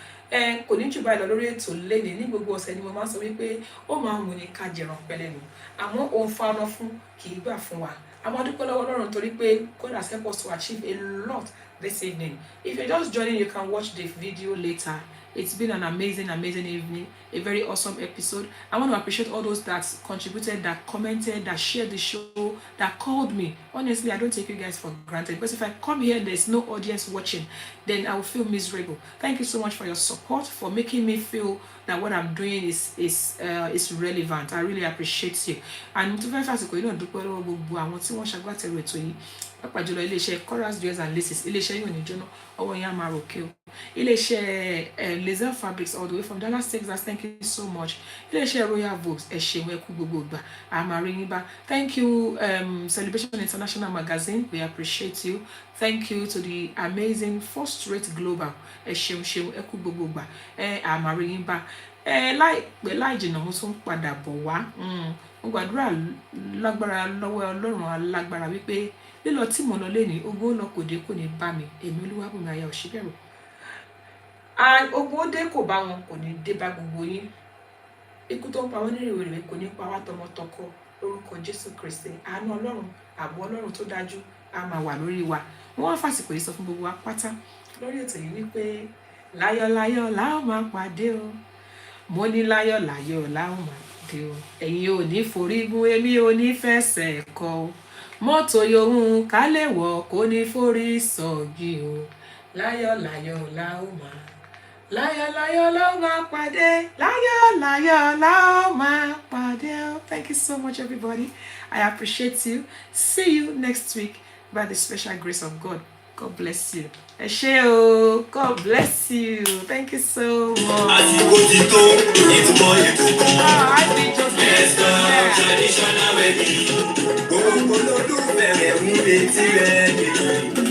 Kò ní jù báyìí lọ lórí ètò lénìí. Ní gbogbo ọ̀sẹ̀ ni mo máa ń sọ wípé ó máa ń wù ní ká jẹran pẹ́lẹ́nu, àmọ́ òun fáná fún kì í gbà fún wa. I'm adúpẹ́ lọ́wọ́ Ọlọ́run torí pé God has helped us to achieve a lot this evening. If you're just joining, you can watch the video later. It's been an amazing evening, a very awesome episode. I want to appreciate all those that contributed, that commented, that shared the show, that called me. Honestly, I don't take you guys for granted, because if I come here and there's no audience watching, then I will feel miserable. Thank you so much for your support, for making me feel that what I'm doing is relevant. I really appreciate you. And to very fast, you know, dúpẹ́ lọ́wọ́ gbogbo àwọn tí wọ́n ṣagbátẹrù ètò yìí. Pàápàá jùlọ iléeṣẹ́ Chorus Jewels and Laces, iléeṣẹ́ yìí ò ní jóná, ọwọ́ yẹn á máa ròkè o. Iléeṣẹ́ Laser Fabrics all the way from Dallas, Texas, thank you so much. Iléeṣẹ́ Royal Vogues, ẹ ṣeun ẹ kú gbogbo ìgbà, a máa rí yín bá. Thank you Celebration International Magazine, we appreciate you. Thank you to the amazing First Rate Global, ẹ ṣeun ẹ kú gbogbo ìgbà, a máa rí yín bá. Láìpẹ́ láì jìnnà mo tún padà bọ̀ wá. Mo gbàdúrà lágbára lọ́wọ́ Ọlọ́run alágbára wípé lílọ tí mo lọ lénìí, ogun ó lọ kò dé kò ní bá mi, èmi Olúwabùnmi aya Òṣìbẹ̀rù. Ogun ó dé kò bá wọn, kò ní dé bá gbogbo yín. Ikú tó ń pa wọ́n ní rèwerèwe kò ní pa wá tọmọtọkọ lórúkọ Jésù Kristi. Àánú Ọlọ́run, ààbò Ọlọ́run tó dájú á máa wà lórí wa. Wọ́n wá fàsìkò yìí sọ fún gbogbo wa pátá lórí ètò yìí wípé láyọ̀ la ó máa pàdé o. Mo ní láyọ̀ la ó máa pàdé o. Ẹ̀yin ò ní forí gún, èmi ò ní fẹsẹ̀ kọ o. Mọ́tò yòówù ká lè wọ̀ kò ní forí sọ̀gì o. Láyọ̀ la ó máa pàdé. Láyọ̀ la ó máa pàdé. Thank you so much, everybody. I appreciate you. See you next week by the special grace of God. God bless you. Ẹ ṣé o. God bless you. Thank you so much.
Àsìkò ti tó ìtumọ̀ ètò kan.
I've been just
Traditional wedding. Gbogbo olólùfẹ́ rẹ̀ ń retí rẹ̀ nìyí.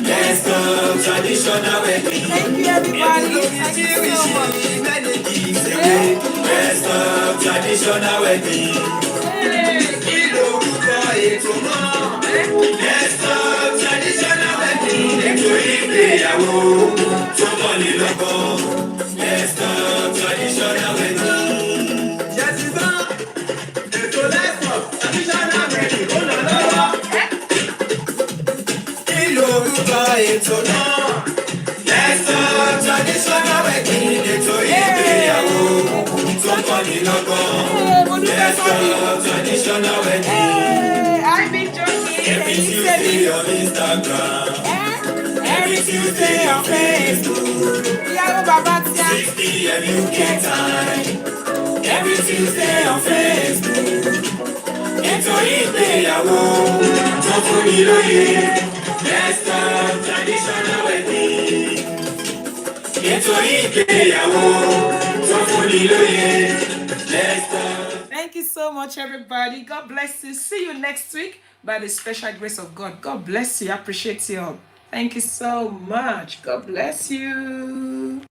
Let's go traditional wedding.
thank you, everybody. Thank you so much.
Let's go traditional wedding. Kí lorúkọ ètò náà? Let's go traditional wedding. Ètò ìgbéyàwó tó mọ́ni lọ́kàn. Let's go traditional wedding. Jẹ́sìsá, ètò let's go traditional wedding ó lọ lọ́wọ́. Kí lorúkọ ètò náà? Let's go traditional wedding. Ètò ìgbéyàwó tó mọ́ni lọ́kàn. Let's go traditional wedding.
I've been joking.
Every Tuesday on Instagram. Every Tuesday on Facebook.
Ìyàwó bàbá tí a.
6 p.m. UK time. Every Tuesday on Facebook. Ètò ìgbéyàwó tó fún mi lóye. Let's go traditional wedding. Ètò ìgbéyàwó tó fún mi lóye. Let's go.
Thank you so much, everybody. God bless you. See you next week by the special grace of God. God bless you. I appreciate you all. Thank you so much. God bless you.